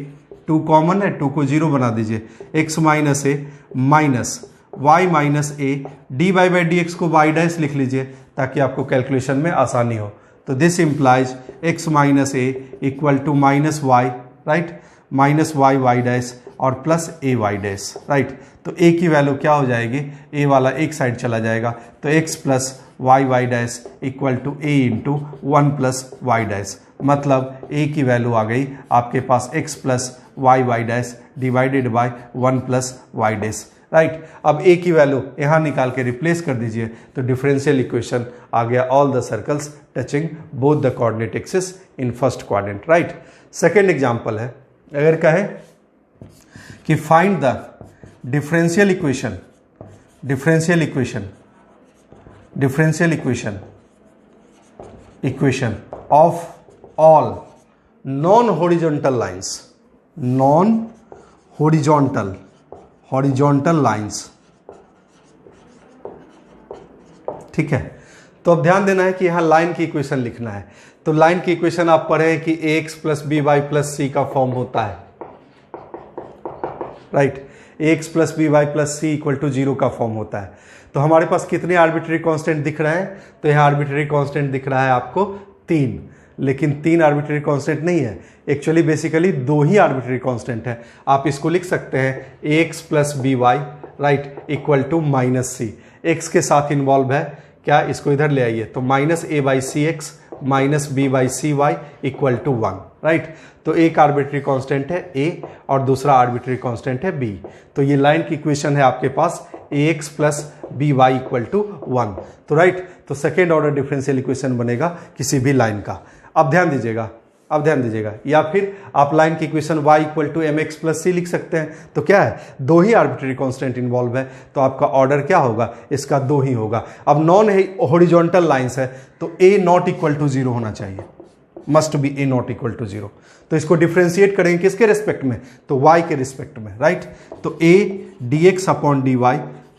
2 कॉमन है, 2 को 0 बना दीजिए, x minus a minus y minus a d Y by D x को वाई डैश लिख लीजिए ताकि आपको कैलकुलेशन में आसानी हो। तो this implies x minus a equal to minus y, right, minus y y dash और plus a y dash, right. तो a की वैल्यू क्या हो जाएगी, a वाला एक साइड चला जाएगा, तो x plus y y dash equal to a into 1 plus y dash, मतलब a की वैल्यू आ गई आपके पास x plus y y dash divided by 1 plus y dash, right. अब a की वैल्यू यहाँ निकाल के रिप्लेस कर दीजिए, तो डिफरेंशियल इक्वेशन आ गया all the circles touching both the coordinate axis in first quadrant, right. Second example है, अगर कहे कि find the differential equation of all non horizontal lines, ठीक है। तो अब ध्यान देना है कि यहां लाइन की इक्वेशन लिखना है। तो लाइन की इक्वेशन आप पढ़े हैं कि ax plus B Y plus C का फॉर्म होता है, right. ax plus B Y plus C equal to 0 का फॉर्म होता है। तो हमारे पास कितने आर्बिट्री कांस्टेंट दिख रहे हैं? तो यह आर्बिट्री कांस्टेंट दिख रहा है आपको 3, लेकिन 3 आर्बिट्री कांस्टेंट नहीं है, एक्चुअली बेसिकली 2 ही आर्बिट्री कांस्टेंट है। आप इसको लिख सकते हैं ax plus B y right equal to minus c. X के साथ इन्वॉल्व है क्या, इसको इधर ले आइए, तो minus a by c x minus b by c y equal to 1 right. तो एक आर्बिट्री कांस्टेंट है a और दूसरा आर्बिट्री कांस्टेंट है b। तो ये लाइन की इक्वेशन है आपके पास ax plus B y equal to 1। तो राइट, तो सेकेंड ऑर्डर डिफरेंशियल इक्वेशन बनेगा किसी भी लाइन का। अब ध्यान दीजिएगा, या फिर आप लाइन की equation y equal to M X plus C लिख सकते हैं। तो क्या है, 2 ही आर्बिट्री कांस्टेंट इन्वॉल्व है, तो आपका ऑर्डर क्या होगा, इसका 2 ही होगा। अब नॉन हॉरिजॉन्टल लाइंस है तो a नॉट इक्वल टू 0 होना चाहिए, must be a not equal to 0। तो इसको डिफ्रेंशिएट करेंगे किसके रिस्पेक्ट में, तो y के रिस्पेक्ट में राइट। तो a dx upon dy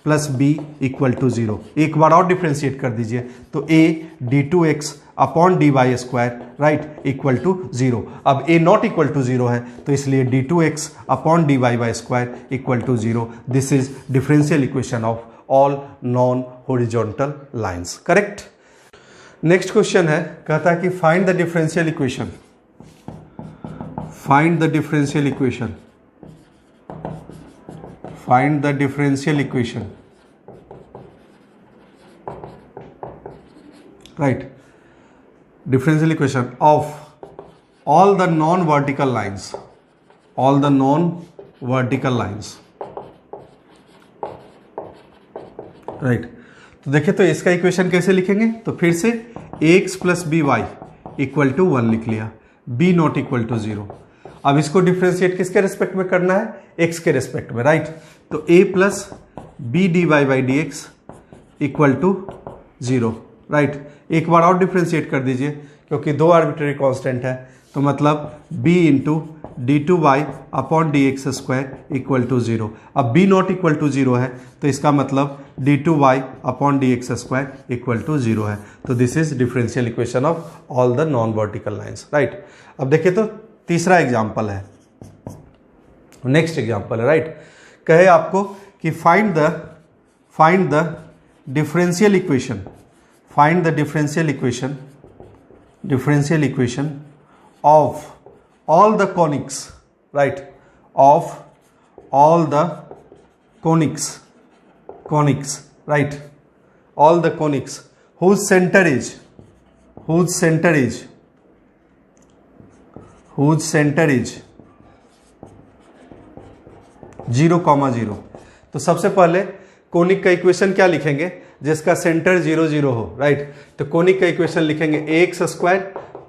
plus b equal to 0। एक बार और डिफ्रेंशिएट कर दीजिए, तो a d2x upon d y square right equal to 0। अब a नॉट इक्वल टू 0 है, तो इसलिए d2x upon d Y by square equal to 0। This is differential equation of all non horizontal lines, correct. Next question है, कहता है कि find the differential equation, find the differential equation, find the differential equation right, differential equation of all the non-vertical lines, all the non-vertical lines right। तो देखिए, तो इसका इक्वेशन कैसे लिखेंगे, तो फिर से ax plus B y equal to 1 लिख लिया, b नॉट इक्वल टू 0। अब इसको डिफ्रेंशिएट किसके रेस्पेक्ट में करना है, x के रेस्पेक्ट में राइट। तो a plus b d Y by D x equal to 0 right. एक बार और डिफ्रेंशिएट कर दीजिए, क्योंकि 2 आर्बिट्री कांस्टेंट है, तो मतलब b into D two Y upon D x square equal to 0। अब b नॉट इक्वल टू 0 है, तो इसका मतलब d two Y upon D x square equal to 0 है। तो this is differential equation of all the non vertical lines right. अब देखिए, तो तीसरा एग्जाम्पल है, नेक्स्ट एग्जाम्पल है राइट। कहे आपको कि find the differential equation, find the differential equation of all the conics right, of all the conics right, all the conics whose center is 0,0। तो सबसे पहले कोनिक का इक्वेशन क्या लिखेंगे, जिसका सेंटर 0 0 हो राइट। तो कोनिक का इक्वेशन लिखेंगे ax square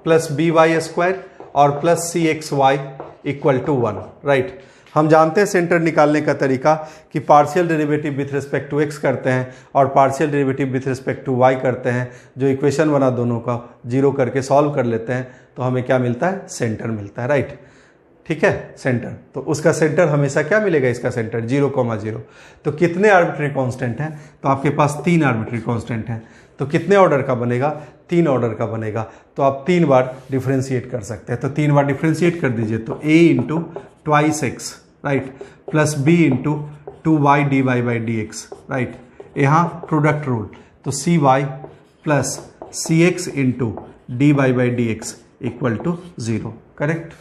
plus B Y square और plus C X Y equal to 1 right. हम जानते हैं सेंटर निकालने का तरीका कि partial derivative with respect to x करते हैं और partial derivative with respect to y करते हैं। जो इक्वेशन बना दोनों का 0 करके सॉल्व कर लेते हैं, तो हमें क्या मिलता है, सेंटर मिलता है राइट। ठीक है, सेंटर, तो उसका सेंटर हमेशा क्या मिलेगा, इसका सेंटर 0,0। तो कितने आर्बिट्री कांस्टेंट हैं, तो आपके पास 3 आर्बिट्री कांस्टेंट हैं। तो कितने ऑर्डर का बनेगा, 3 ऑर्डर का बनेगा। तो आप 3 बार डिफरेंशिएट कर सकते हैं। तो 3 बार डिफरेंशिएट कर दीजिए, तो a into twice x right plus b into 2y d Y by D x right. यहाँ प्रोडक्ट रूल, तो cy plus C x into D Y by D x equal to 0 correct.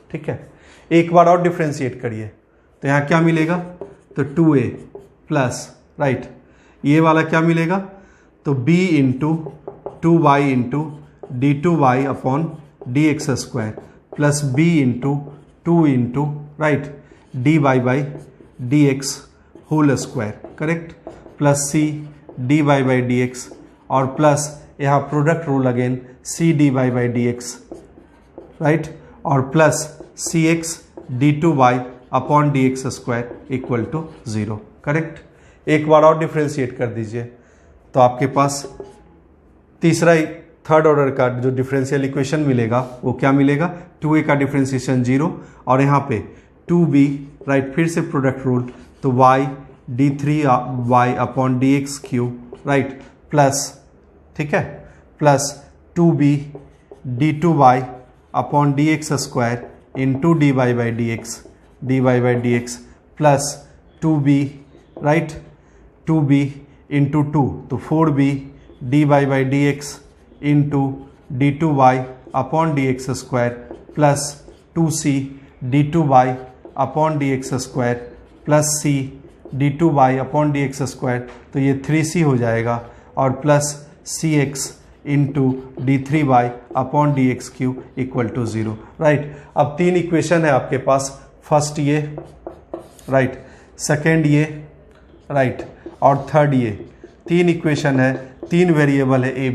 ठीक है, एक बार और डिफ्रेंशिएट करिए, तो यहाँ क्या मिलेगा, तो 2a प्लस राइट, ये वाला क्या मिलेगा, तो b into 2y into D two Y upon D x square plus b into 2 into right D Y by D X whole square correct, plus c D Y by D X और प्लस यहाँ product rule again c D Y by D x right, और plus C X D two Y upon D x square equal to 0 correct. एक बार और डिफ्रेंशिएट कर दीजिए, तो आपके पास तीसरा थर्ड ऑर्डर का जो डिफरेंशियल इक्वेशन मिलेगा वो क्या मिलेगा, 2a का डिफ्रेंशिएशन 0 और यहाँ पे 2b राइट, फिर से प्रोडक्ट रूल, तो y d three y upon D x cube right plus, ठीक है, plus 2b d two Y upon D x square into D Y by D x plus 2b, right, 2b into 2, तो 4b dy by D x into D two Y upon D x square plus 2c d2 y upon D x square plus c d2 y upon D x square, तो ये 3c हो जाएगा, और plus C x into d three y upon D x cube equal to 0, right. अब 3 इक्वेशन है आपके पास, फर्स्ट ये, राइट, सेकेंड ये, राइट, और थर्ड ये। 3 इक्वेशन है, 3 वेरिएबल है ए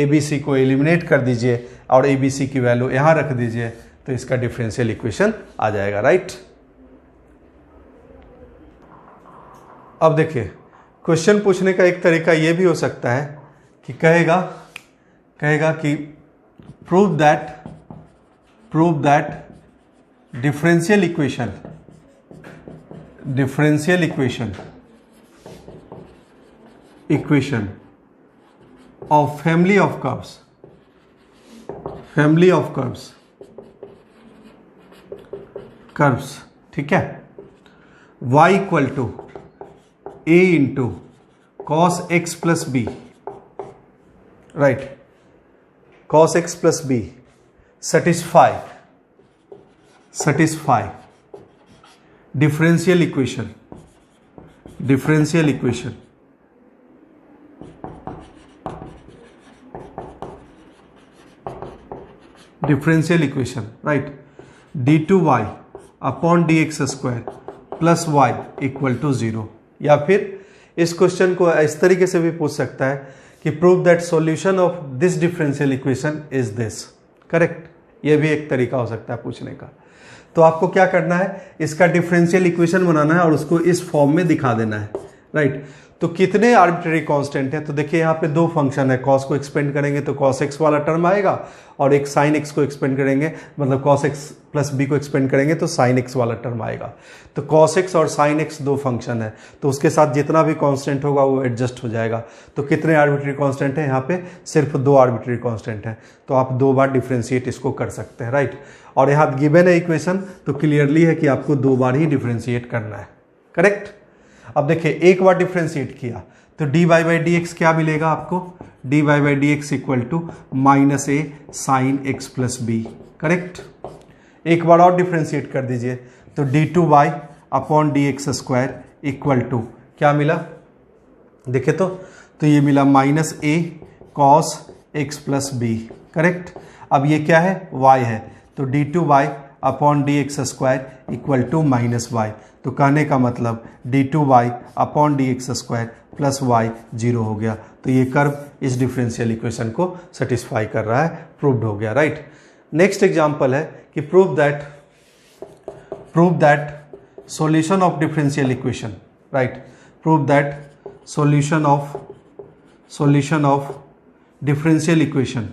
बी सी को एलिमिनेट कर दीजिए और ए बी सी की वैल्यू यहाँ रख दीजिए, तो इसका डिफरेंशियल इक्वेशन आ जाएगा, राइट। अब देखिए, क्वेश्चन पूछने का एक तरीका ये भी हो सकता है कि कहेगा कि prove that differential equation of family of curves, ठीक है, y equal to a into cos x plus b, right, cos x plus b satisfy differential equation right, d2y upon D x square plus Y equal to 0। या फिर इस क्वेश्चन को इस तरीके से भी पूछ सकता है कि prove that solution of this differential equation is this, correct. ये भी एक तरीका हो सकता है पूछने का। तो आपको क्या करना है, इसका डिफरेंशियल इक्वेशन बनाना है और उसको इस फॉर्म में दिखा देना है, राइट। तो कितने आर्बिट्रेरी कांस्टेंट है, तो देखिए यहाँ पे 2 फंक्शन है, कॉस को एक्सपेंड करेंगे तो कॉस एक्स वाला टर्म आएगा, और एक साइन एक्स को एक्सपेंड करेंगे, मतलब कॉस एक्स प्लस बी को एक्सपेंड करेंगे तो साइन एक्स वाला टर्म आएगा। तो कॉस एक्स और साइन एक्स 2 फंक्शन है, तो उसके साथ जितना भी कांस्टेंट होगा वो एडजस्ट हो जाएगा। तो कितने आर्बिट्रेरी कांस्टेंट है यहाँ पे, सिर्फ 2 आर्बिट्रेरी कांस्टेंट है, तो आप 2 बार डिफ्रेंशिएट इसको कर सकते हैं, राइट। और यहाँ गिवन है इक्वेशन, तो क्लियरली है कि आपको 2 बार ही डिफ्रेंशिएट करना है, करेक्ट। अब देखिए, एक बार डिफ्रेंशिएट किया तो D Y by D X क्या मिलेगा आपको, D Y by D x equal to minus A sine x plus B, correct. एक बार और डिफ्रेंशिएट कर दीजिए तो D two Y upon D x square equal to क्या मिला, देखे तो ये मिला minus A cos x plus B, correct. अब ये क्या है, y है, तो D two Y upon D x square equal to minus y. तो कहने का मतलब d two Y upon D x square plus y 0 हो गया। तो ये कर्व इस डिफरेंशियल इक्वेशन को सेटिस्फाई कर रहा है, प्रूव्ड हो गया, राइट। नेक्स्ट एग्जांपल है कि prove that solution of differential equation, right, prove that solution of differential equation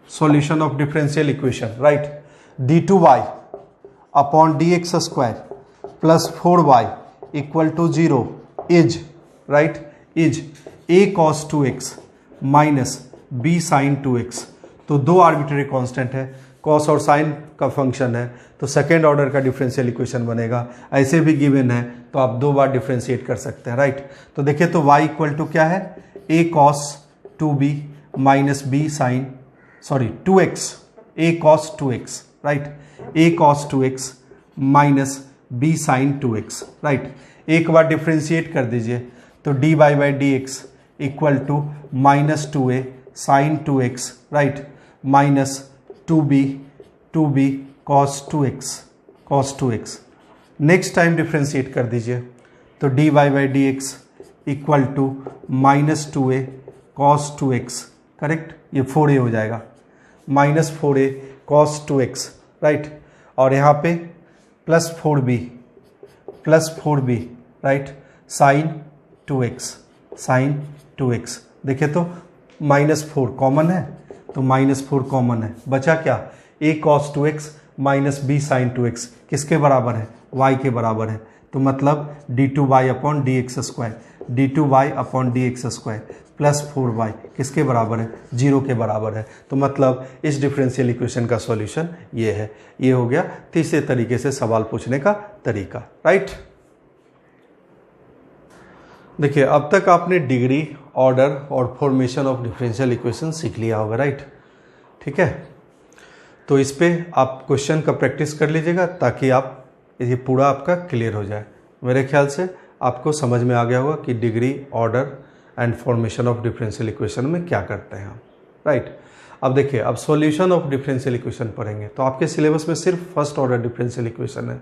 solution of differential equation, right, d2y upon dx square plus 4y equal to 0 is, right, is a cos 2x minus b sin 2x। तो 2 आर्बिट्रेरी कांस्टेंट है, cos और sin का फंक्शन है, तो सेकेंड ऑर्डर का डिफरेंशियल इक्वेशन बनेगा। ऐसे भी गिवन है तो आप 2 बार डिफरेंशिएट कर सकते हैं, राइट। तो देखिए, तो y इक्वल टू क्या है, a cos 2b minus b sin 2x, a cos 2x, right, a cos 2x minus b sin 2x, right. एक बार डिफ्रेंशिएट कर दीजिए तो dy by D x equal to minus 2a sin 2x, right, minus 2b cos 2x। Next time differentiate कर दीजिए तो dy by D x equal to minus 2a cos 2x, correct, ये 4a हो जाएगा, minus 4a cos 2x, right, और यहाँ पे plus 4b, right, sign 2x। देखिए तो माइनस 4 कॉमन है, तो माइनस 4 कॉमन है, बचा क्या, a cos 2x minus b sin 2x किसके बराबर है, y के बराबर है। तो मतलब d2y upon D x square, plus 4y किसके बराबर है, 0 के बराबर है। तो मतलब इस डिफरेंशियल इक्वेशन का सॉल्यूशन ये है। ये हो गया तीसरे तरीके से सवाल पूछने का तरीका, राइट। देखिए अब तक आपने डिग्री, ऑर्डर और फॉर्मेशन ऑफ डिफरेंशियल इक्वेशन सीख लिया होगा, राइट। ठीक है, तो इस पे आप क्वेश्चन का प्रैक्टिस कर लीजिएगा ताकि आप ये पूरा आपका क्लियर हो जाए। मेरे ख्याल से आपको समझ में आ गया होगा कि degree, order and formation of differential equation में क्या करते हैं हम, राइट। अब देखिए, अब सॉल्यूशन ऑफ डिफरेंशियल इक्वेशन पढ़ेंगे तो आपके सिलेबस में सिर्फ फर्स्ट ऑर्डर डिफरेंशियल इक्वेशन है।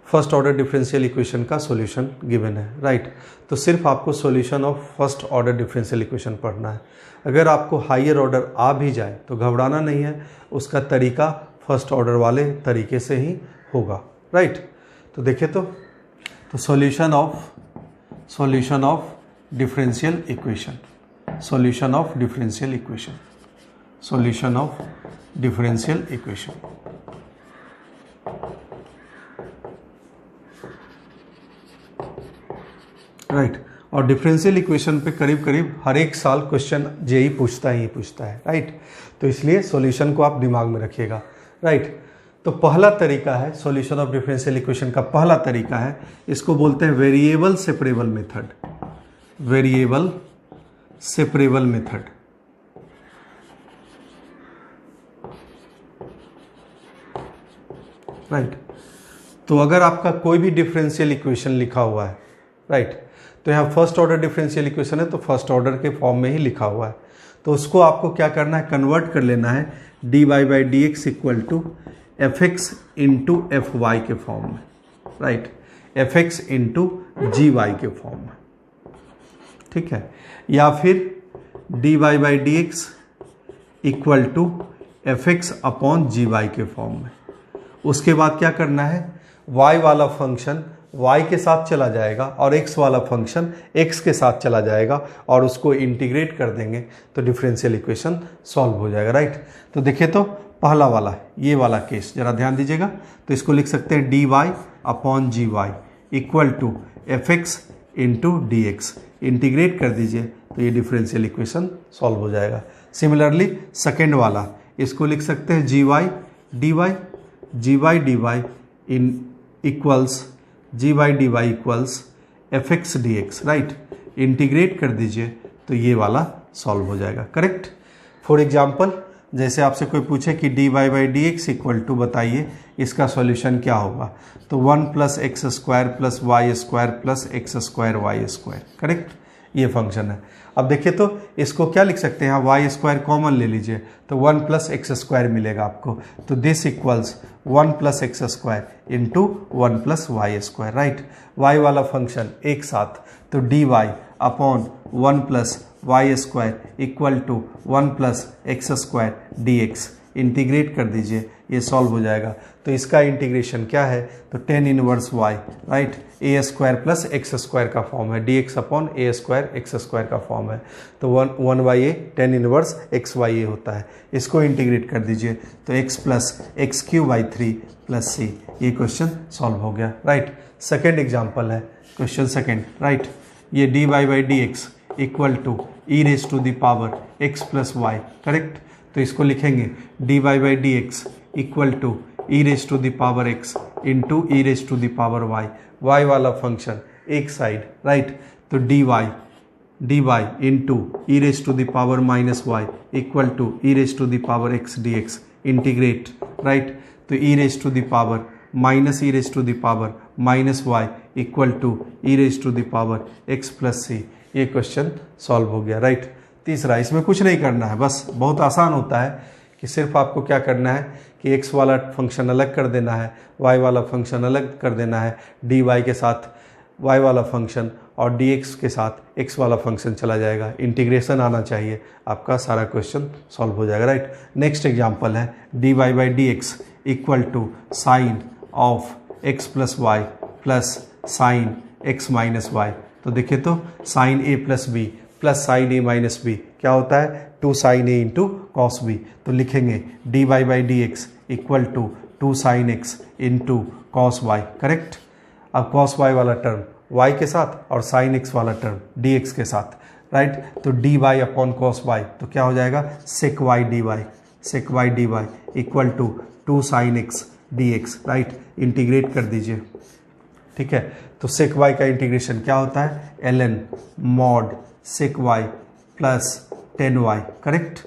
फर्स्ट ऑर्डर डिफरेंशियल इक्वेशन का सॉल्यूशन गिवन है, राइट। तो सिर्फ आपको solution of first order differential equation पढ़ना है। अगर आपको हायर ऑर्डर आ भी जाए तो घबराना नहीं है, उसका तरीका फर्स्ट ऑर्डर वाले तरीके से ही होगा, राइट। तो देखिए, तो solution of differential equation, solution of differential equation, solution of differential equation. Right, और डिफरेंशियल इक्वेशन पे करीब करीब हर एक साल क्वेश्चन जेई पूछता है, राइट। तो इसलिए सॉल्यूशन को आप दिमाग में रखिएगा, राइट। तो पहला तरीका है सॉल्यूशन ऑफ डिफरेंशियल इक्वेशन का, पहला तरीका है, इसको बोलते हैं variable separable method, variable separable method. Right, तो अगर आपका कोई भी डिफरेंशियल इक्वेशन लिखा हुआ है, राइट, तो यहाँ फर्स्ट ऑर्डर डिफरेंशियल इक्वेशन है तो फर्स्ट ऑर्डर के फॉर्म में ही लिखा हुआ है, तो उसको आपको क्या करना है, कन्वर्ट कर लेना है dy by D x equal to f x into f y के फॉर्म में, right, f x into g y के फॉर्म में, ठीक है। या फिर dy by D x equal to f x upon g y के फॉर्म में। उसके बाद क्या करना है, y वाला फंक्शन y के साथ चला जाएगा और x वाला फंक्शन x के साथ चला जाएगा और उसको इंटीग्रेट कर देंगे तो डिफरेंशियल इक्वेशन सॉल्व हो जाएगा, राइट। तो देखिए, तो पहला वाला ये वाला केस जरा ध्यान दीजिएगा, तो इसको लिख सकते हैं dy upon g y equal to f x into d x, integrate कर दीजिए तो ये डिफरेंशियल इक्वेशन सॉल्व हो जाएगा। सिमिलरली सेकेंड वाला, इसको लिख सकते हैं G Y D Y in equals G Y D Y equals F X D x, right, integrate कर दीजिए तो ये वाला सॉल्व हो जाएगा, करेक्ट। फॉर एग्जाम्पल, जैसे आपसे कोई पूछे कि d Y by D x equal to बताइए इसका सॉल्यूशन क्या होगा, तो 1 plus x square plus y square plus x square y square, correct, ये फंक्शन है। अब देखिए, तो इसको क्या लिख सकते हैं, यहाँ वाई स्क्वायर कॉमन ले लीजिए तो 1 प्लस एक्स स्क्वायर मिलेगा आपको, तो this equals 1 plus x square into 1 plus y square, right. Y वाला फंक्शन एक साथ, तो D y upon 1 plus y square equal to 1 plus x square d x, integrate कर दीजिए, ये सॉल्व हो जाएगा। तो इसका इंटीग्रेशन क्या है, तो tan inverse Y, right, A square plus x square का फॉर्म है, D x upon A square X square का फॉर्म है, तो 1 by A tan inverse X Y A होता है। इसको इंटीग्रेट कर दीजिए तो X plus X Q by 3 plus सी, ये क्वेश्चन सॉल्व हो गया, राइट। सेकेंड एग्जाम्पल है, क्वेश्चन सेकेंड, राइट, ये D Y by D x equal to E raise to the power x plus y, correct. तो इसको लिखेंगे D Y by D x equal to E raise to the power x into E raise to the power y, y वाला फंक्शन एक साइड, राइट, तो D y into E raise to the power minus y equal to E raise to the power x D x, integrate, right, तो ई raise to the power minus e raise to the power minus y equal to E raise to the power x plus सी, ये क्वेश्चन सॉल्व हो गया, राइट। तीसरा, इसमें कुछ नहीं करना है, बस बहुत आसान होता है कि सिर्फ आपको क्या करना है कि x वाला फंक्शन अलग कर देना है, y वाला फंक्शन अलग कर देना है, dy के साथ y वाला फंक्शन और dx के साथ x वाला फंक्शन चला जाएगा, इंटीग्रेशन आना चाहिए, आपका सारा क्वेश्चन सॉल्व हो जाएगा, राइट। नेक्स्ट एग्जांपल है dy by D x equal to sine of x plus y plus sine x minus y. तो देखिए, तो sine a plus b plus sine a minus b क्या होता है, 2 sine a into cos b, तो लिखेंगे D Y by D x equal to 2 sine x into cos y, correct. अब कॉस वाई वाला टर्म y के साथ और साइन एक्स वाला टर्म डी एक्स के साथ, राइट। तो D y upon cos y, तो क्या हो जाएगा sec y D y, sec y D y equal to 2 sine x D x, right. Integrate कर दीजिए, ठीक है। तो सेक वाई का इंटीग्रेशन क्या होता है, l n mod sec y plus 10 y, correct,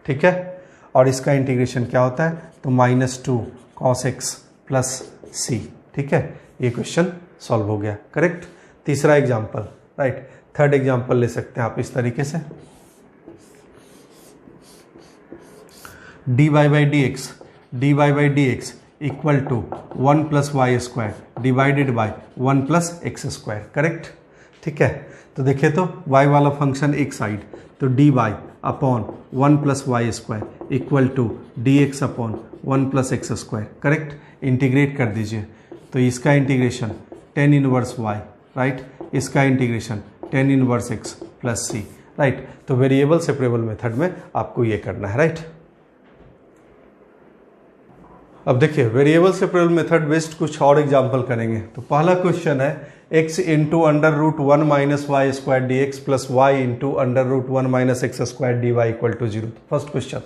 ठीक है। और इसका इंटीग्रेशन क्या होता है, तो -2 कॉस एक्स प्लस सी, ठीक है। ये क्वेश्चन सॉल्व हो गया, करेक्ट। तीसरा एग्जाम्पल, राइट। थर्ड एग्जाम्पल ले सकते हैं आप इस तरीके से, dy by D x equal to 1 plus y square divided by 1 plus x square, correct, ठीक है। तो देखिए तो y वाला फंक्शन एक साइड, तो dy upon 1 plus y square equal to d x upon 1 plus x square, correct. Integrate कर दीजिए, तो इसका integration tan inverse y, right. इसका integration tan inverse x plus c, right. तो वेरिएबल सेपरेबल मेथड में आपको ये करना है, राइट। अब देखिए वेरिएबल सेपरेबल मेथड बेस्ड कुछ और एग्जाम्पल करेंगे। तो पहला क्वेश्चन है x into under root 1 minus y square d x plus y into under root 1 minus x square d y equal to 0। First question,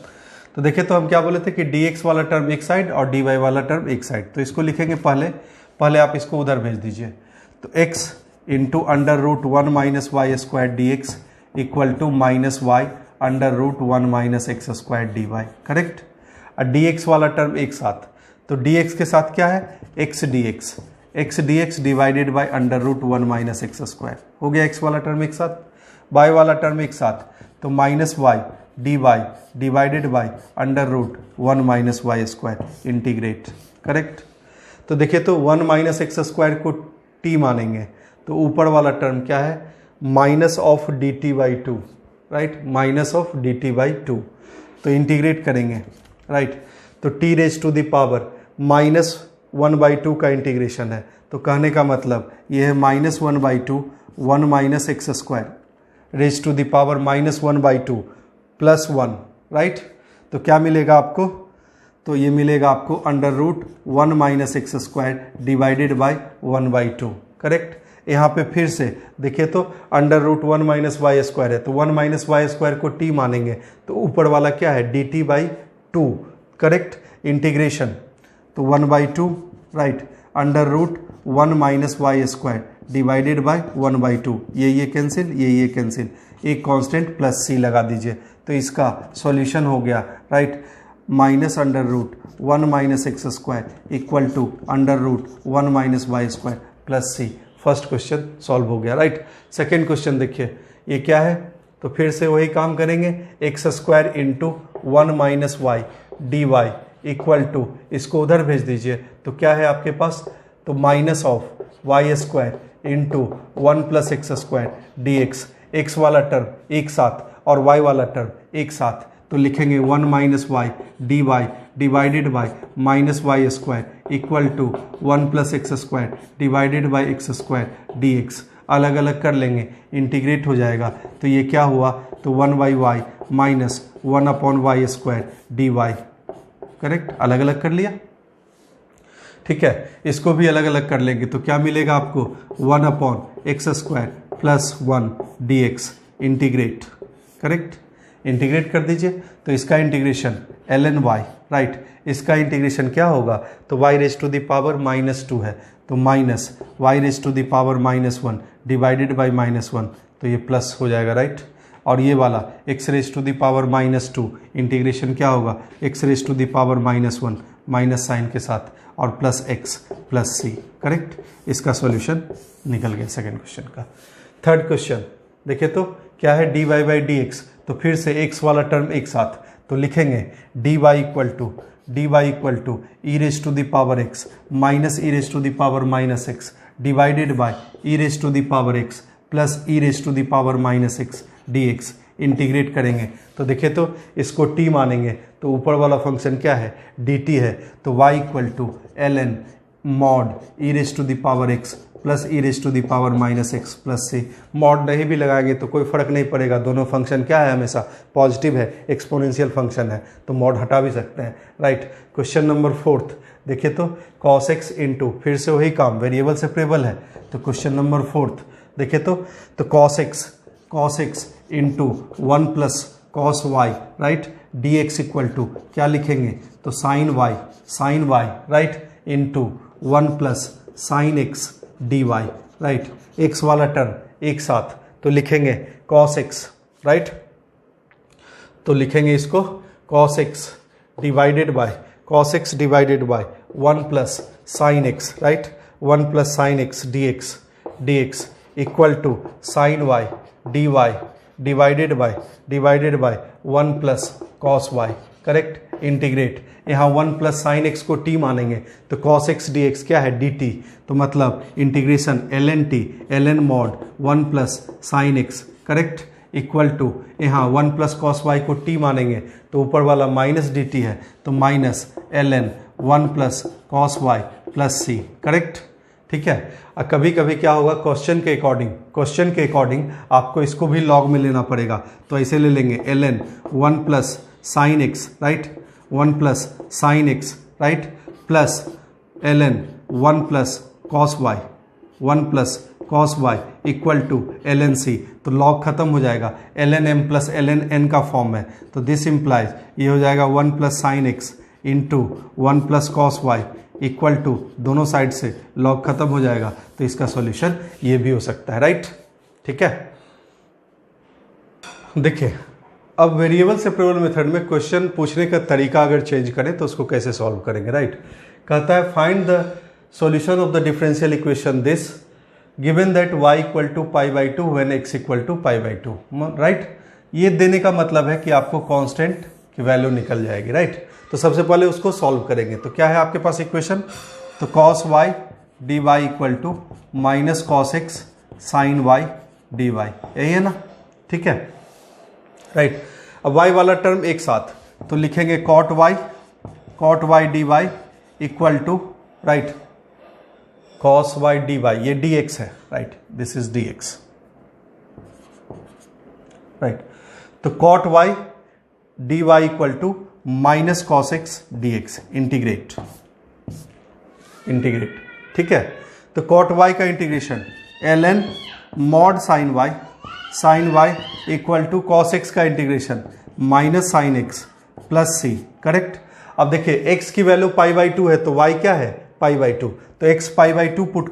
तो देखिए तो हम क्या बोले थे कि dx वाला टर्म एक साइड और dy वाला टर्म एक साइड, तो इसको लिखेंगे पहले आप इसको उधर भेज दीजिए। तो x into under root 1 minus y square d x equal to minus y under root 1 minus x square d y, correct. और dx वाला टर्म एक साथ, तो dx के साथ क्या है x dx divided by under root 1 minus x square, हो गया x वाला टर्म एक साथ। y वाला टर्म एक साथ, तो minus y D y divided by under root 1 minus y square, integrate, correct. तो देखिए तो 1 माइनस एक्स स्क्वायर को t मानेंगे, तो ऊपर वाला टर्म क्या है minus of d t by 2, right, minus of d t by 2, तो इंटीग्रेट करेंगे, राइट। तो t raise to the power -1/2 का इंटीग्रेशन है, तो कहने का मतलब ये है -1/2 1 minus x square raise to the power -1/2 plus 1, right. तो क्या मिलेगा आपको, तो ये मिलेगा आपको under root 1 minus x square divided by 1/2, correct. यहाँ पे फिर से देखिए तो under root 1 minus y square है, तो 1 माइनस वाई स्क्वायर को t मानेंगे, तो ऊपर वाला क्या है d t by 2, correct. Integration तो 1/2, right, under root 1 minus y square divided by 1/2, ये कैंसिल, ये कैंसिल, एक कांस्टेंट प्लस सी लगा दीजिए, तो इसका सॉल्यूशन हो गया, right, minus under root 1 minus x square equal to under root 1 minus y square plus c. First question solve हो गया, राइट। सेकेंड क्वेश्चन देखिए ये क्या है, तो फिर से वही काम करेंगे, x square into 1 minus y D y equal to, इसको उधर भेज दीजिए, तो क्या है आपके पास, तो minus of y square into 1 plus x square d x, x वाला टर्म एक साथ और वाई वाला टर्म एक साथ, तो लिखेंगे 1 minus y D y divided by minus y square equal to 1 plus x square divided by x square d x. अलग अलग कर लेंगे, इंटीग्रेट हो जाएगा, तो ये क्या हुआ, तो 1/y minus 1 upon y square d y, correct. अलग अलग कर लिया, ठीक है। इसको भी अलग अलग कर लेंगे, तो क्या मिलेगा आपको 1 upon x square plus 1 d x, integrate, correct. Integrate कर दीजिए, तो इसका इंटीग्रेशन ln y, राइट। इसका इंटीग्रेशन क्या होगा, तो y raise to the power -2 है, तो minus y raise to the power -1 divided by -1, तो ये प्लस हो जाएगा, राइट। और ये वाला x raise to the power -2 integration क्या होगा, x raise to the power -1 minus sine के साथ और plus x plus c, correct. इसका सॉल्यूशन निकल गया सेकेंड क्वेश्चन का। थर्ड क्वेश्चन देखिए तो क्या है, dy बाई डी एक्स, तो फिर से x वाला टर्म एक साथ, तो लिखेंगे dy equal to E raise to the power x minus e raise to the power -x divided by e raise to the power x plus E raise to the power -x dx। Integrate करेंगे, तो देखिए तो इसको t मानेंगे, तो ऊपर वाला फंक्शन क्या है dt है, तो y equal to ln mod e raise to the power x plus E raise to the power -x plus c. Mod नहीं भी लगाएंगे तो कोई फर्क नहीं पड़ेगा, दोनों फंक्शन क्या है हमेशा पॉजिटिव है, एक्सपोनेंशियल फंक्शन है, तो मॉड हटा भी सकते हैं, राइट। क्वेश्चन नंबर फोर्थ देखिए तो cos x इंटू, फिर से वही काम, वेरिएबल सेपरेबल है, तो क्वेश्चन नंबर फोर्थ देखिए तो cos x cos x into 1 plus cos y, right, d x equal to क्या लिखेंगे, तो sine y right into 1 plus sine x D y, right, x वाला टर्म एक साथ तो लिखेंगे कॉस एक्स, राइट, तो लिखेंगे इसको cos x divided by 1 plus sine x, right, 1 plus sine x D x equal to sine y D y divided by 1 plus cos y, correct, integrate, यहाँ 1 प्लस साइन एक्स को टी मानेंगे तो कॉस एक्स डी एक्स क्या है डी टी, तो मतलब integration ln mod 1 plus sine x, correct, equal to यहाँ 1 प्लस कॉस वाई को टी मानेंगे तो ऊपर वाला माइनस डी टी है तो minus ln 1 plus cos y plus c, correct, ठीक है। अब कभी कभी क्या होगा, क्वेश्चन के अकॉर्डिंग आपको इसको भी लॉग में लेना पड़ेगा, तो ऐसे ले लेंगे ln 1 plus sine x, right, 1 plus sine x, right, plus ln 1 plus cos y, 1 plus cos y equal to ln c, तो लॉग खत्म हो जाएगा, ln m plus ln n का फॉर्म है, तो दिस इम्प्लाइज ये हो जाएगा 1 plus sine x into 1 plus cos y equal to, दोनों साइड से लॉग खत्म हो जाएगा, तो इसका सॉल्यूशन ये भी हो सकता है, राइट, ठीक है। देखिए अब वेरिएबल सेपरेबल मेथड में क्वेश्चन पूछने का तरीका अगर चेंज करें तो उसको कैसे सॉल्व करेंगे, राइट, कहता है find the solution of the differential equation this given that y equal to pi by two when x equal to pi by two, right, ये देने का मतलब है कि आपको कांस्टेंट की वैल्यू निकल जाएगी, राइट, तो सबसे पहले उसको सॉल्व करेंगे, तो क्या है आपके पास इक्वेशन, तो cos y dy equal to minus cos x sine y dy, यही है ना, ठीक है, राइट। अब y वाला टर्म एक साथ तो लिखेंगे cot y dy equal to, right, cos y dy, ये dx है, right, this is dx, right, तो cot y dy equal to minus cos x D x, integrate, ठीक है, तो cot y का integration ln mod sine y equal to cos x का integration minus sine x plus c, correct. अब देखिए x की वैल्यू पाई बाई टू है तो y क्या है पाई बाई टू, तो x pi by to put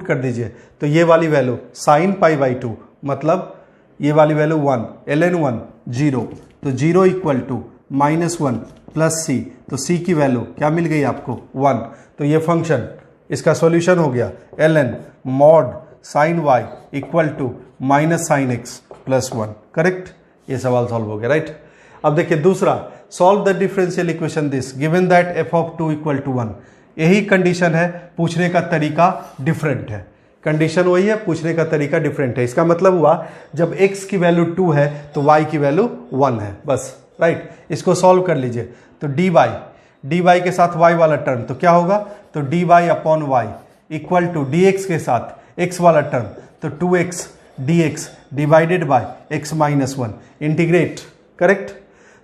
कर दीजिए, तो ये वाली value sine pi by to, मतलब ये वाली वैल्यू 1, ln 1 0, तो 0 इक्वल टू माइनस 1 प्लस सी, तो सी की वैल्यू क्या मिल गई आपको 1, तो ये फंक्शन इसका सॉल्यूशन हो गया ln mod sine y equal to minus sine x plus 1, correct, ये सवाल सॉल्व हो गया, राइट। अब देखिए दूसरा, solve the differential equation this given that f of 2 equal to 1, यही कंडीशन है, पूछने का तरीका डिफरेंट है, कंडीशन वही है, पूछने का तरीका डिफरेंट है, इसका मतलब हुआ जब x की वैल्यू 2 है तो y की वैल्यू 1 है, बस, राइट, इसको सॉल्व कर लीजिए, तो dy के साथ y वाला टर्म तो क्या होगा, तो dy upon y equal to dx के साथ x वाला टर्म तो 2x dx divided by x minus 1, integrate, correct,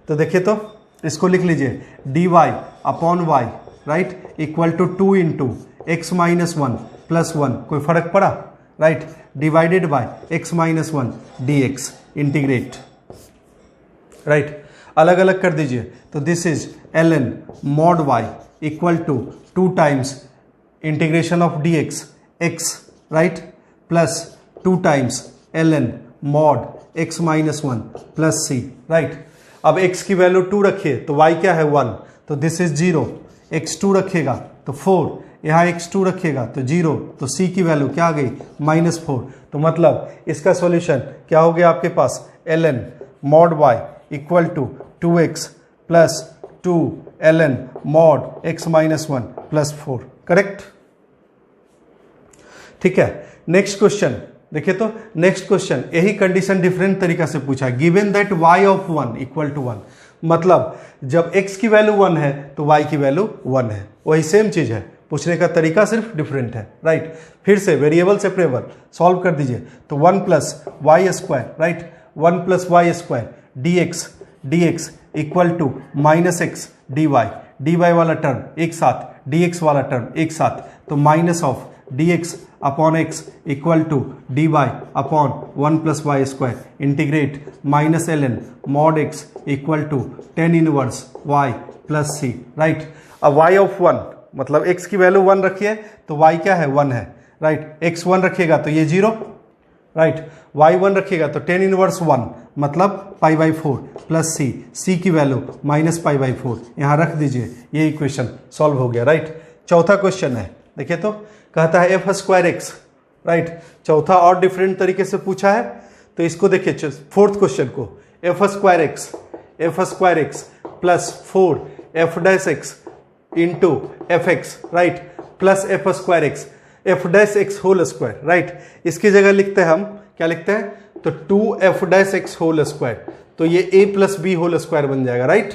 तो देखिए तो इसको लिख लीजिए dy upon y, right, equal to 2 into x minus 1 plus 1, कोई फर्क पड़ा, right, divided by x minus 1 dx, integrate, right, अलग अलग कर दीजिए, तो this is ln mod y equal to 2 times integration of dx x, right, plus 2 times ln mod x minus 1 plus c, right. अब x की वैल्यू 2 रखिए तो y क्या है 1, तो दिस इज 0, x2 रखिएगा तो 4, यहाँ x2 रखिएगा तो 0, तो c की वैल्यू क्या आ गई -4, तो मतलब इसका सॉल्यूशन क्या हो गया आपके पास ln mod y equal to 2x plus 2 ln mod x minus 1 plus 4, correct, ठीक है। नेक्स्ट क्वेश्चन देखिए, तो नेक्स्ट क्वेश्चन यही कंडीशन डिफरेंट तरीका से पूछा, given that y of 1 equal to 1, मतलब जब x की वैल्यू 1 है तो y की वैल्यू 1 है, वही सेम चीज है, पूछने का तरीका सिर्फ डिफरेंट है, राइट। फिर से वेरिएबल सेपरेबल सॉल्व कर दीजिए, तो 1 plus y square, right, 1 plus y square dx equal to minus x dy वाला टर्म एक साथ, dx वाला टर्म एक साथ, तो minus of d x upon x equal to D y upon 1 plus y square integrate minus l n mod x equal to tan inverse y plus c, right. अब वाई ऑफ 1 मतलब x की वैल्यू 1 रखिए तो y क्या है 1 है, राइट। x 1 रखिएगा तो ये 0, राइट। y 1 रखिएगा तो टेन इनवर्स 1 मतलब पाई बाई 4 प्लस c की वैल्यू माइनस पाई बाई 4 यहाँ रख दीजिए, ये इक्वेशन सॉल्व हो गया, राइट। चौथा क्वेश्चन है, देखिए तो कहता है एफ स्क्वायर एक्स, राइट। चौथा और डिफरेंट तरीके से पूछा है, तो इसको देखिए फोर्थ क्वेश्चन को, f square x plus 4 f dash x into f x, right, plus f square x f dash x whole square, right. इसकी जगह लिखते हैं हम, क्या लिखते हैं, तो 2 f dash x whole square, तो ये a plus b whole square बन जाएगा, राइट।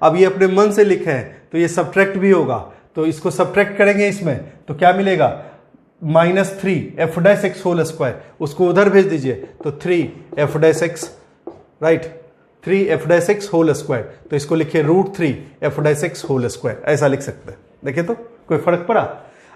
अब ये अपने मन से लिखे हैं तो ये सब्ट्रैक्ट भी होगा, तो इसको सब्ट्रैक्ट करेंगे इसमें तो क्या मिलेगा, -3 f dash x whole square, उसको उधर भेज दीजिए तो 3 f dash x, right, 3 f dash x whole square, तो इसको लिखिए √3 f dash x whole square, ऐसा लिख सकते हैं। देखिए तो कोई फर्क पड़ा।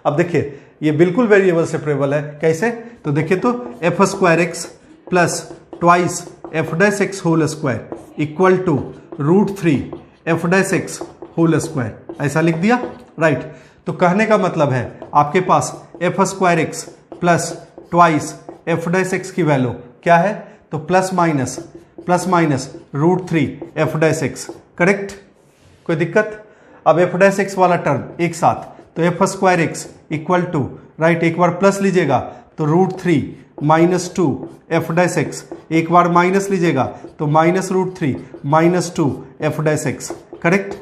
अब देखिए ये बिल्कुल वेरिएबल सेपरेबल है, कैसे, तो देखिए तो f square x plus twice f dash x whole square equal to √3 f dash x whole square, ऐसा लिख दिया, राइट। तो कहने का मतलब है आपके पास f square x plus twice f dash x की वैल्यू क्या है, तो plus minus √3 f dash x, correct, कोई दिक्कत। अब एफ डैश एक्स वाला टर्म एक साथ, तो f square x equal to, right, एक बार प्लस लीजिएगा तो √3 -2 एफ डैश एक्स, एक बार माइनस लीजिएगा तो -√3 -2 एफ डैश एक्स, करेक्ट।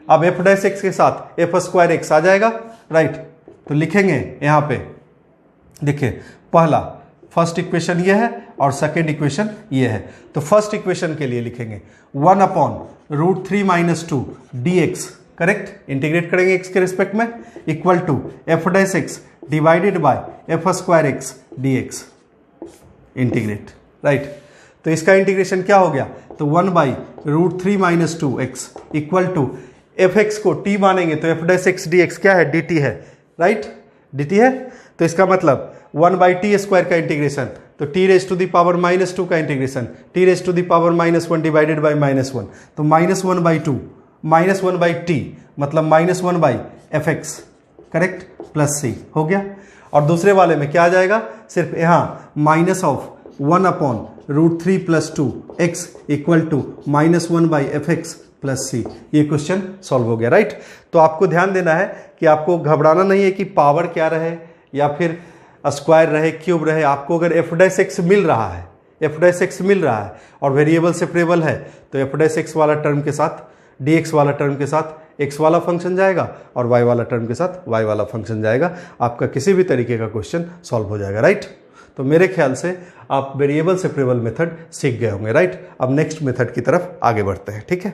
अब एफ डैश एक्स के साथ एफ स्क्वायर एक्स आ जाएगा, राइट। तो लिखेंगे यहाँ पे, देखिए पहला फर्स्ट इक्वेशन ये है और सेकेंड इक्वेशन ये है, तो फर्स्ट इक्वेशन के लिए लिखेंगे 1 अपॉन √3 - 2 dx, करेक्ट, इंटीग्रेट करेंगे x के रिस्पेक्ट में, equal to f dash x divided by f square x dx, integrate, right. तो इसका इंटीग्रेशन क्या हो गया, तो 1/√3 - 2x equal to f x को t मानेंगे तो एफ डैश एक्स dx क्या है, dt है, राइट, dt है। तो इसका मतलब 1/t² का इंटीग्रेशन, तो t⁻⁻2 का इंटीग्रेशन t⁻⁻1 डिवाइडेड बाई -1, तो -1/2 -1/t मतलब -1/fx, करेक्ट, प्लस c हो गया। और दूसरे वाले में क्या आ जाएगा, सिर्फ यहाँ -1 upon √3 + 2x equal to -1/fx plus c, ये क्वेश्चन सॉल्व हो गया, राइट। तो आपको ध्यान देना है कि आपको घबराना नहीं है कि पावर क्या रहे या फिर स्क्वायर रहे, क्यूब रहे, आपको अगर एफ डैश एक्स मिल रहा है और वेरिएबल सेपरेबल है तो एफ डैश एक्स वाला टर्म के साथ dx वाला टर्म के साथ x वाला फंक्शन जाएगा और y वाला टर्म के साथ y वाला फंक्शन जाएगा, आपका किसी भी तरीके का क्वेश्चन सॉल्व हो जाएगा, राइट। तो मेरे ख्याल से आप वेरिएबल सेपरेबल मेथड सीख गए होंगे, राइट। अब नेक्स्ट मेथड की तरफ आगे बढ़ते हैं, ठीक है।